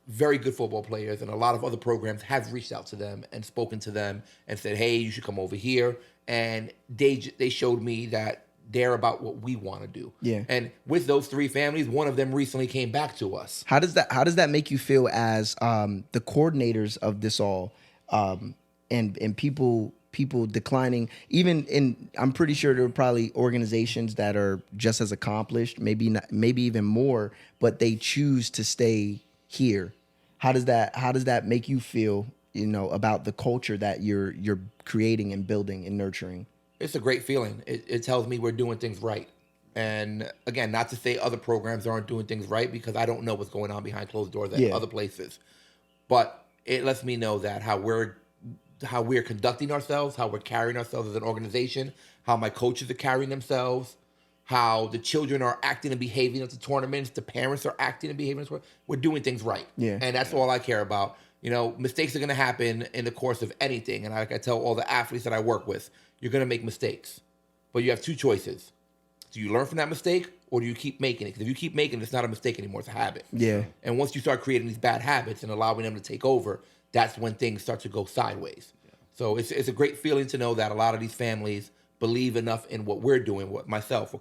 S1: very good football players, and a lot of other programs have reached out to them and spoken to them and said, hey, you should come over here. And they showed me that they're about what we want to do.
S2: Yeah. And
S1: with those 3 families, one of them recently came back to us.
S2: How does that make you feel as the coordinators of this all, and people declining? I'm pretty sure there are probably organizations that are just as accomplished, maybe even more, but they choose to stay here. How does that make you feel, about the culture that you're creating and building and nurturing?
S1: It's a great feeling. It tells me we're doing things right. And again, not to say other programs aren't doing things right, because I don't know what's going on behind closed doors at other places. but it lets me know that how we're conducting ourselves, how we're carrying ourselves as an organization, how my coaches are carrying themselves, how the children are acting and behaving at the tournaments, the parents are acting and behaving. We're doing things right.
S2: Yeah.
S1: And that's all I care about. You know, mistakes are going to happen in the course of anything. And like I tell all the athletes that I work with, you're going to make mistakes. But you have two choices. Do you learn from that mistake or do you keep making it? Because if you keep making it, it's not a mistake anymore. It's a habit.
S2: Yeah.
S1: And once you start creating these bad habits and allowing them to take over, that's when things start to go sideways. Yeah. So it's a great feeling to know that a lot of these families believe enough in what we're doing, what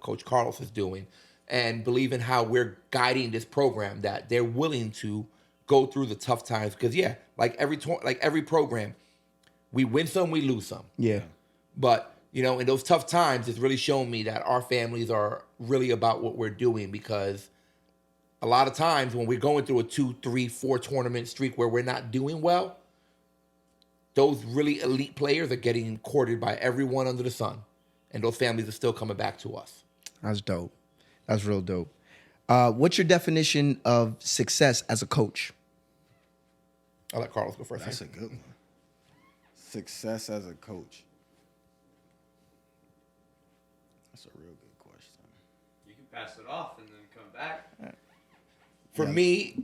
S1: Coach Carlos is doing, and believe in how we're guiding this program that they're willing to go through the tough times. Because like every program, we win some, we lose some.
S2: Yeah.
S1: But you know, in those tough times, it's really shown me that our families are really about what we're doing, because a lot of times when we're going through a 2, 3, 4 tournament streak where we're not doing well, those really elite players are getting courted by everyone under the sun. And those families are still coming back to us.
S2: That's dope. That's real dope. What's your definition of success as a coach?
S1: I'll let Carlos go first.
S3: That's a good one. Success as a coach. That's a real good question.
S4: You can pass it off and then come back.
S1: For me,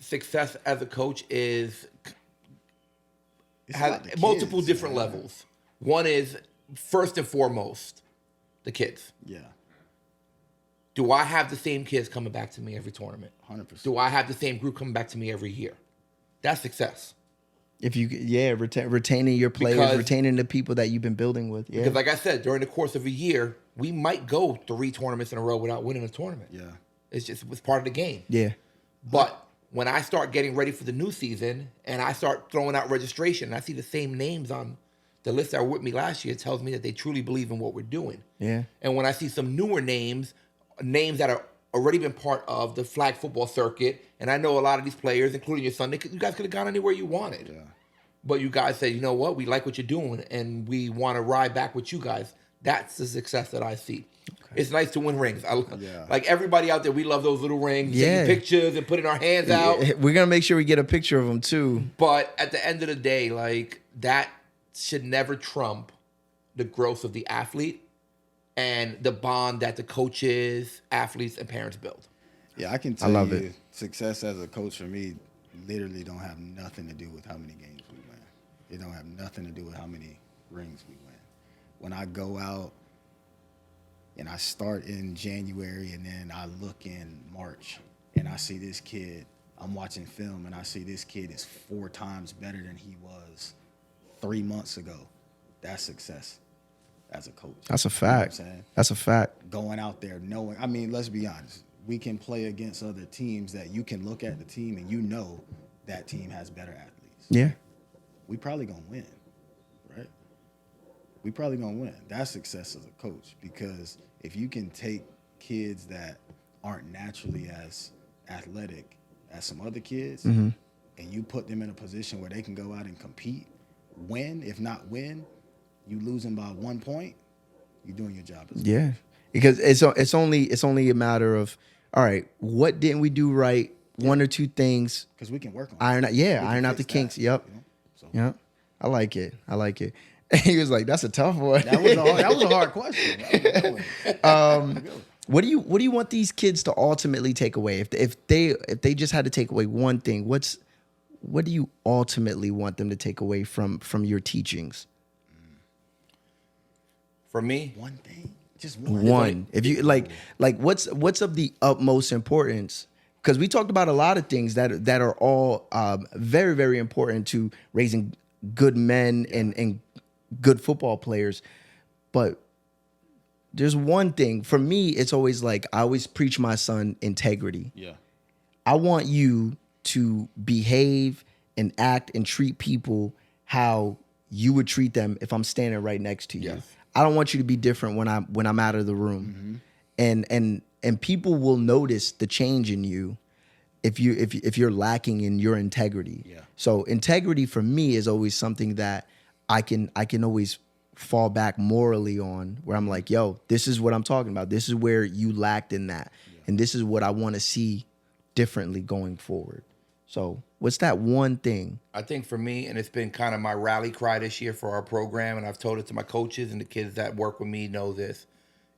S1: success as a coach has multiple different levels. One is, first and foremost, the kids.
S3: Yeah.
S1: Do I have the same kids coming back to me every tournament?
S3: 100%.
S1: Do I have the same group coming back to me every year? That's success.
S2: If you, retaining your players, retaining the people that you've been building with. Yeah.
S1: Because like I said, during the course of a year, we might go 3 tournaments in a row without winning a tournament.
S3: Yeah.
S1: It's part of the game.
S2: Yeah.
S1: But when I start getting ready for the new season and I start throwing out registration and I see the same names on the list that were with me last year, it tells me that they truly believe in what we're doing.
S2: Yeah.
S1: And when I see some newer names that are already been part of the flag football circuit, and I know a lot of these players, including your son, you guys could have gone anywhere you wanted.
S3: Yeah.
S1: But you guys say, you know what, we like what you're doing and we want to ride back with you guys. That's the success that I see. Okay. It's nice to win rings. Like everybody out there, we love those little rings, taking pictures and putting our hands out.
S2: We're going to make sure we get a picture of them too.
S1: But at the end of the day, like, that should never trump the growth of the athlete and the bond that the coaches, athletes, and parents build.
S3: Yeah, I can tell you, success as a coach for me literally don't have nothing to do with how many games we win. It don't have nothing to do with how many rings we win. When I go out and I start in January and then I look in March and I see this kid, I'm watching film and I see this kid is 4 times better than he was 3 months ago. That's success as a coach.
S2: That's a fact. You know what I'm saying? That's a fact.
S3: Going out there knowing, I mean, let's be honest. We can play against other teams that you can look at the team and you know that team has better athletes.
S2: Yeah.
S3: We probably going to win, right? We probably going to win. That's success as a coach, because if you can take kids that aren't naturally as athletic as some other kids and you put them in a position where they can go out and compete, win, if not win, you losing by 1 point, you're doing your job as
S2: yeah. Because it's only a matter of, all right, what didn't we do right? Yeah. 1 or 2 things.
S3: Because we can work on
S2: iron out the kinks. Yep. You know? So. Yep. I like it. And he was like, "That's a tough one."
S3: That was a hard question.
S2: What do you want these kids to ultimately take away? If they just had to take away one thing, what do you ultimately want them to take away from your teachings?
S1: For me,
S3: one thing. Just one.
S2: One. If you like what's of the utmost importance? Because we talked about a lot of things that are all very, very important to raising good men and good football players. But there's one thing. For me, it's always like, I always preach my son integrity.
S3: Yeah.
S2: I want you to behave and act and treat people how you would treat them if I'm standing right next to you.
S1: Yes.
S2: I don't want you to be different when I'm out of the room. And people will notice the change in you if you're lacking in your integrity.
S3: Yeah.
S2: So integrity for me is always something that I can always fall back morally on, where I'm like, yo, this is what I'm talking about. This is where you lacked in that. Yeah. And this is what I want to see differently going forward. So what's that one thing?
S1: I think for me, and it's been kind of my rally cry this year for our program, and I've told it to my coaches and the kids that work with me know this.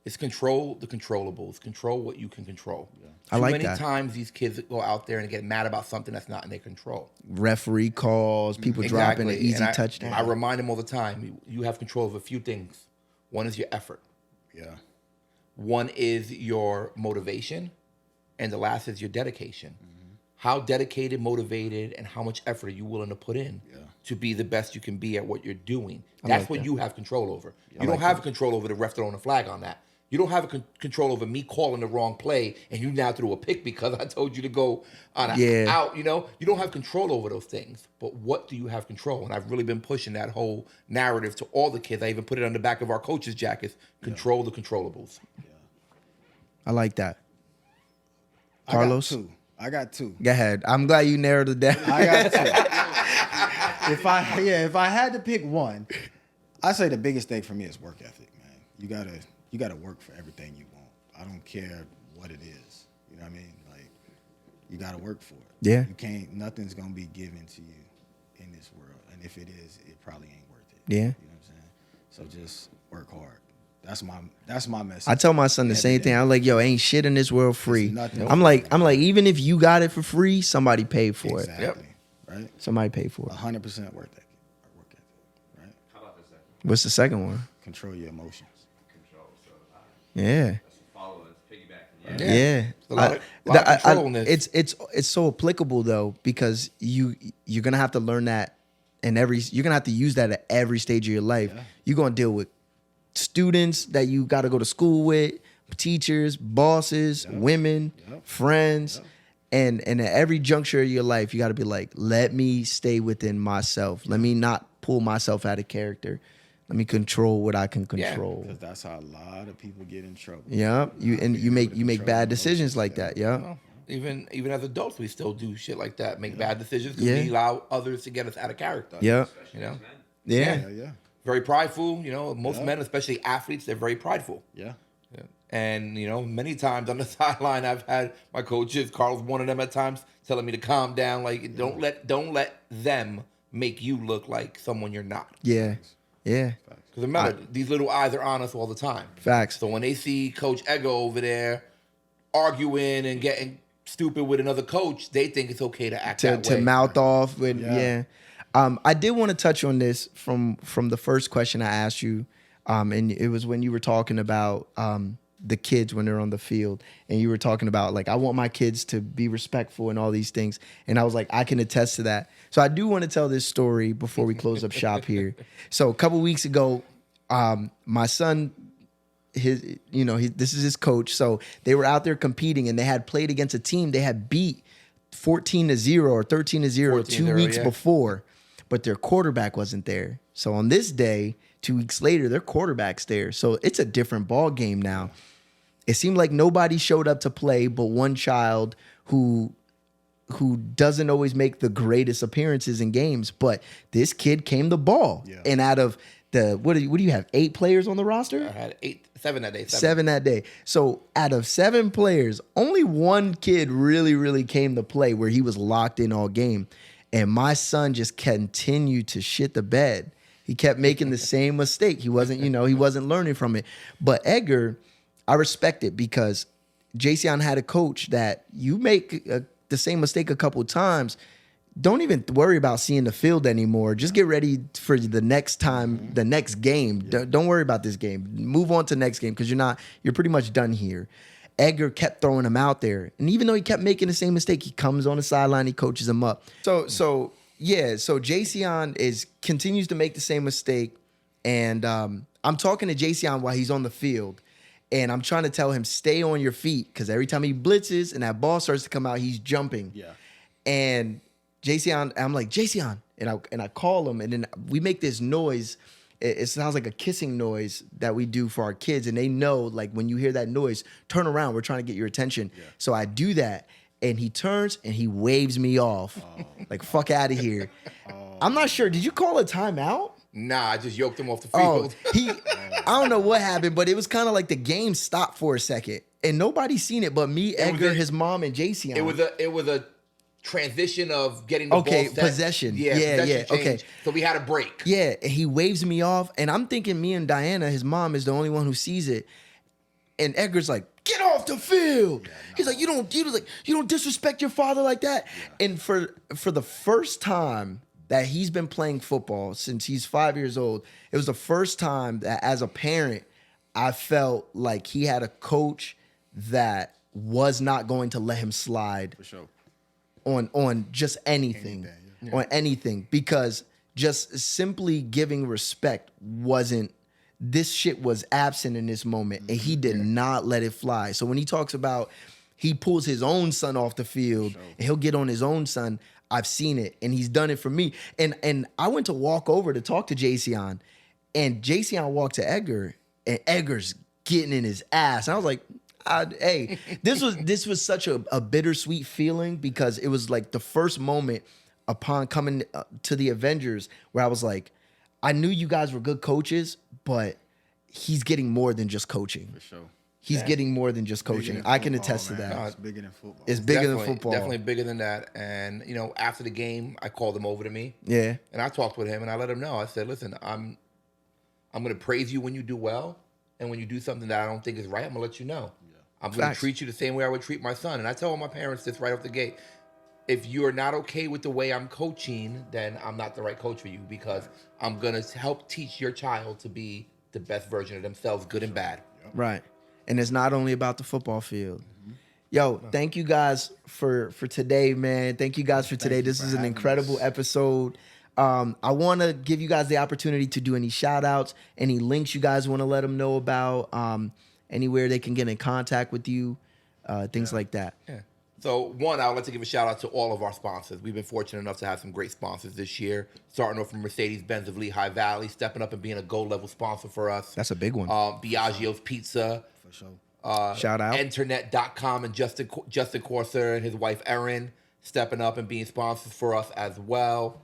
S1: It's control the controllables. Control what you can control. Yeah.
S2: I like
S1: Too many
S2: that.
S1: times these kids go out there and get mad about something that's not in their control.
S2: Referee calls, people dropping an easy
S1: And
S2: touchdown.
S1: I remind them all the time, you have control of a few things. One is your effort.
S3: Yeah.
S1: One is your motivation. And the last is your dedication. How dedicated, motivated, and how much effort are you willing to put in to be the best you can be at what you're doing? That's
S2: like
S1: what
S2: that.
S1: you have control over. You don't have control over the ref throwing a flag on that. You don't have control over me calling the wrong play and you now threw a pick because I told you to go on out. You know, you don't have control over those things. But what do you have control? And I've really been pushing that whole narrative to all the kids. I even put it on the back of our coaches' jackets. Control the controllables.
S2: I like that. Carlos?
S3: I got two.
S2: Go ahead. I'm glad you narrowed it down.
S3: I got two. If I had to pick one, I say the biggest thing for me is work ethic, man. You gotta work for everything you want. I don't care what it is. You know what I mean? Like, you gotta work for it.
S2: Yeah.
S3: Nothing's gonna be given to you in this world. And if it is, it probably ain't worth it.
S2: Yeah.
S3: You know what I'm saying? So just work hard. That's my message.
S2: I tell my son the same thing. I'm like, yo, ain't shit in this world free.
S3: nothing
S2: I'm like, even if you got it for free, somebody paid for
S3: Exactly.
S2: it.
S3: Right?
S2: Somebody paid for it.
S3: 100% work ethic. Right?
S4: How about the second?
S2: What's the second one?
S3: Control your emotions.
S4: Control. So
S2: Yeah.
S4: that's a follow. It's piggybacking.
S2: Yeah.
S1: A lot of control in this.
S2: It's so applicable though, because you're gonna have to learn that you're gonna have to use that at every stage of your life.
S3: Yeah.
S2: You're gonna deal with students that you got to go to school with, teachers, bosses, women, friends, and at every juncture of your life, you got to be like, let me stay within myself. Let me not pull myself out of character. Let me control what I can control.
S3: Because that's how a lot of people get in trouble.
S2: Yeah, you make
S3: control
S2: bad
S3: their
S2: decisions
S3: emotions,
S2: like that. Yeah,
S1: Well, even as adults, we still do shit like that. Make bad decisions because
S2: Yeah.
S1: we allow others to get us out of character.
S2: yeah,
S1: You know,
S2: yeah.
S3: Yeah.
S1: very prideful. You know, most men, especially athletes, they're very prideful.
S3: Yeah.
S1: And you know, many times on the sideline, I've had my coaches, Carl's one of them at times, telling me to calm down. Like, don't let them make you look like someone you're not.
S2: Yeah. Yeah.
S1: Because remember, these little eyes are on us all the time.
S2: Facts.
S1: So when they see Coach Edgar over there arguing and getting stupid with another coach, they think it's okay to act that
S2: To
S1: way.
S2: mouth off with
S3: Yeah.
S2: I did want to touch on this from the first question I asked you, and it was when you were talking about the kids when they're on the field, and you were talking about like, I want my kids to be respectful and all these things, and I was like, I can attest to that. So I do want to tell this story before we close up shop here. So a couple weeks ago, my son, this is his coach. So they were out there competing, and they had played against a team they had beat 14-0 or 13-0 2
S1: 14-0,
S2: weeks
S1: yeah.
S2: before, but their quarterback wasn't there. So on this day, 2 weeks later, their quarterback's there. So it's a different ball game now. It seemed like nobody showed up to play but one child who doesn't always make the greatest appearances in games, but this kid came the ball.
S3: Yeah.
S2: And out of the what do you have, 8 players on the roster?
S1: I had 7 that day.
S2: 7 that day. So out of 7 players, only one kid really, really came to play where he was locked in all game. And my son just continued to shit the bed. He kept making the same mistake. He wasn't learning from it. But Edgar, I respect it because Jason had a coach that you make the same mistake a couple times, don't even worry about seeing the field anymore. Just get ready for the next time, the next game. Don't worry about this game. Move on to the next game because you're pretty much done here. Edgar kept throwing him out there. And even though he kept making the same mistake, he comes on the sideline, he coaches him up. So Jason continues to make the same mistake. And I'm talking to Jason while he's on the field. And I'm trying to tell him, stay on your feet. Because every time he blitzes and that ball starts to come out, he's jumping.
S3: Yeah.
S2: And I'm like, Jason. And I call him. And then we make this noise. It sounds like a kissing noise that we do for our kids. And they know, like, when you hear that noise, turn around. We're trying to get your attention. Yeah. So I do that. And he turns and he waves me off. Like, fuck out of here. I'm not sure. Did you call a timeout?
S1: Nah, I just yoked him off the field.
S2: I don't know what happened, but it was kind of like the game stopped for a second. And nobody seen it but me, Edgar, his mom, and Jason.
S1: It was a transition of getting the
S2: Okay,
S1: ball set.
S2: possession. Yeah,
S1: possession
S2: yeah, okay.
S1: changed, so we had a break.
S2: Yeah, and he waves me off, and I'm thinking me and Diana, his mom, is the only one who sees it. And Edgar's like, "Get off the field." He's like, "You don't disrespect your father like that." Yeah. And for the first time that he's been playing football since he's 5 years old, it was the first time that as a parent, I felt like he had a coach that was not going to let him slide
S3: For sure.
S2: on just anything, on anything, because just simply giving respect wasn't. This shit was absent in this moment, and he did not let it fly. So when he talks about he pulls his own son off the field, and he'll get on his own son, I've seen it, and he's done it for me. And I went to walk over to talk to Jayceon, and Jayceon walked to Edgar, and Edgar's getting in his ass. And I was like, hey, this was such a bittersweet feeling, because it was like the first moment upon coming to the Avengers where I was like, I knew you guys were good coaches, but he's getting more than just coaching.
S3: For sure.
S2: He's getting more than just coaching. I can attest to that.
S3: It's bigger than football.
S2: It's bigger than football.
S1: Definitely bigger than that. And after the game, I called him over to me.
S2: Yeah.
S1: And I talked with him, and I let him know. I said, "Listen, I'm going to praise you when you do well, and when you do something that I don't think is right, I'm going to let you know. I'm going to treat you the same way I would treat my son." And I tell my parents this right off the gate. If you're not okay with the way I'm coaching, then I'm not the right coach for you, because I'm going to help teach your child to be the best version of themselves, good and bad.
S2: Right. And it's not only about the football field. Yo, thank you guys for today, man. Thank you guys for today. This is an incredible episode. I want to give you guys the opportunity to do any shout outs, any links you guys want to let them know about, anywhere they can get in contact with you, things like that.
S1: Yeah. So, one, I would like to give a shout out to all of our sponsors. We've been fortunate enough to have some great sponsors this year, starting off from Mercedes-Benz of Lehigh Valley, stepping up and being a gold-level sponsor for us.
S2: That's a big one.
S1: Biagio's Pizza.
S3: For sure.
S2: Shout out.
S1: Internet.com and Justin Corser and his wife, Erin, stepping up and being sponsors for us as well.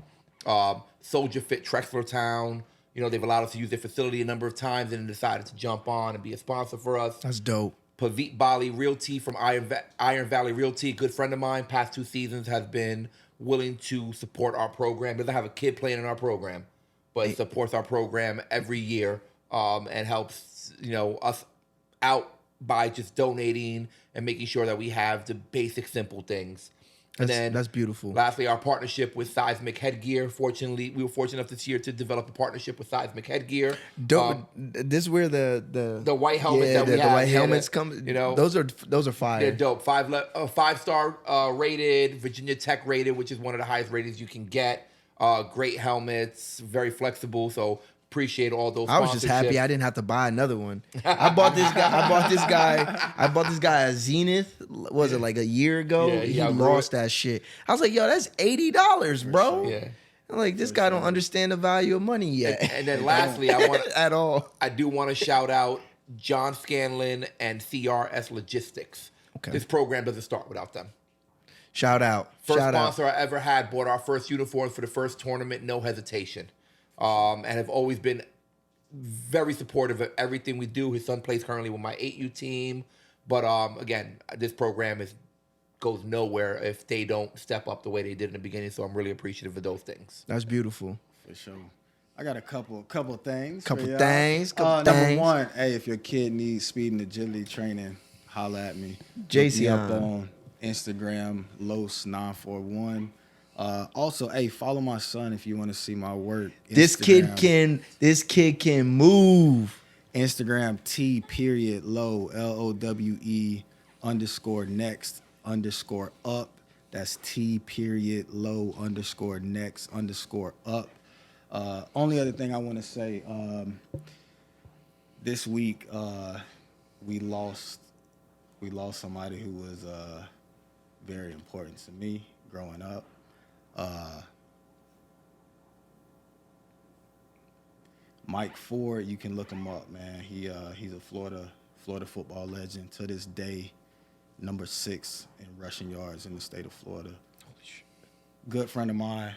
S1: Soldier Fit Trexlertown. They've allowed us to use their facility a number of times and then decided to jump on and be a sponsor for us.
S2: That's dope.
S1: Pavit Bali Realty from Iron Valley Realty, good friend of mine, past 2 seasons, has been willing to support our program. Doesn't have a kid playing in our program, but supports our program every year, and helps us out by just donating and making sure that we have the basic simple things.
S2: That's beautiful.
S1: Lastly, our partnership with Seismic Headgear. Fortunately, we were fortunate enough this year to develop a partnership with Seismic Headgear.
S2: Dope. This is where the
S1: white helmets that we
S2: the
S1: have.
S2: white helmets come. Those are fire.
S1: They're dope. 5-star rated, Virginia Tech rated, which is one of the highest ratings you can get. Great helmets, very flexible. So appreciate all those.
S2: I was just happy I didn't have to buy another one. I bought this guy a Zenith. What was it, like a year ago?
S1: Yeah,
S2: he lost that shit. I was like, yo, that's $80, bro.
S1: Sure. Yeah.
S2: I'm like, this guy don't understand the value of money yet.
S1: And then lastly, I do want to shout out John Scanlon and CRS Logistics.
S2: Okay.
S1: This program doesn't start without them.
S2: Shout out.
S1: First sponsor I ever had, bought our first uniforms for the first tournament, no hesitation. And have always been very supportive of everything we do. His son plays currently with my 8U team. But again, this program goes nowhere if they don't step up the way they did in the beginning. So I'm really appreciative of those things.
S2: That's beautiful.
S3: For sure. I got a couple things.
S2: Couple things.
S3: Number one, hey, if your kid needs speed and agility training, holla at me.
S2: Jayceon.
S3: Look me up on Instagram, Los941. Also, hey, follow my son if you want to see my work.
S2: This kid can move.
S3: Instagram T.Lowe, LOWE _next_up. That's T.Lowe _next_up. Only other thing I want to say, this week we lost somebody who was very important to me growing up. Mike Ford, you can look him up, man. He's a Florida football legend to this day, number 6 in rushing yards in the state of Florida. Good friend of mine.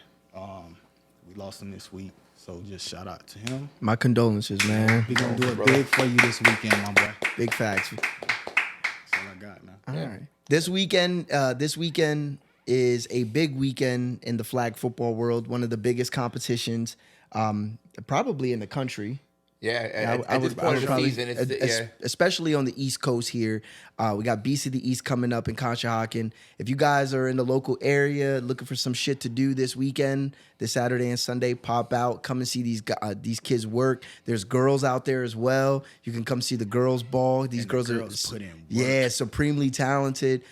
S3: We lost him this week, so just shout out to him.
S2: My condolences, man.
S3: We're gonna do it big for you this weekend, my boy.
S2: Big facts.
S3: That's all I got now.
S2: All right. This weekend is a big weekend in the flag football world, one of the biggest competitions probably in the country.
S1: Yeah, at this point of the season,
S2: especially on the East Coast here. We got Beast of the East coming up in Conshohocken. If you guys are in the local area looking for some shit to do this weekend, this Saturday and Sunday, pop out, come and see these kids work. There's girls out there as well. You can come see the girls ball. These girls
S3: put in work.
S2: supremely talented.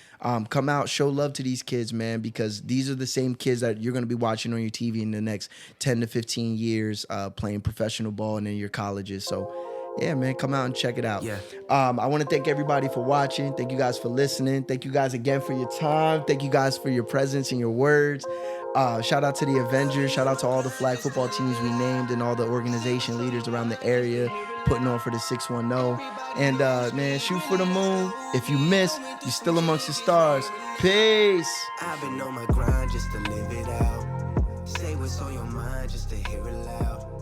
S2: Come out, show love to these kids, man, because these are the same kids that you're going to be watching on your TV in the next 10 to 15 years playing professional ball and in your colleges. So, yeah, man, come out and check it out.
S5: Yeah.
S2: I want to thank everybody for watching. Thank you guys for listening. Thank you guys again for your time. Thank you guys for your presence and your words. Shout out to the Avengers. Shout out to all the flag football teams we named and all the organization leaders around the area putting on for the 610. And, man, shoot for the moon. If you miss, you're still amongst the stars. Peace.
S5: I've been on my grind just to live it out. Say what's on your mind just to hear it loud.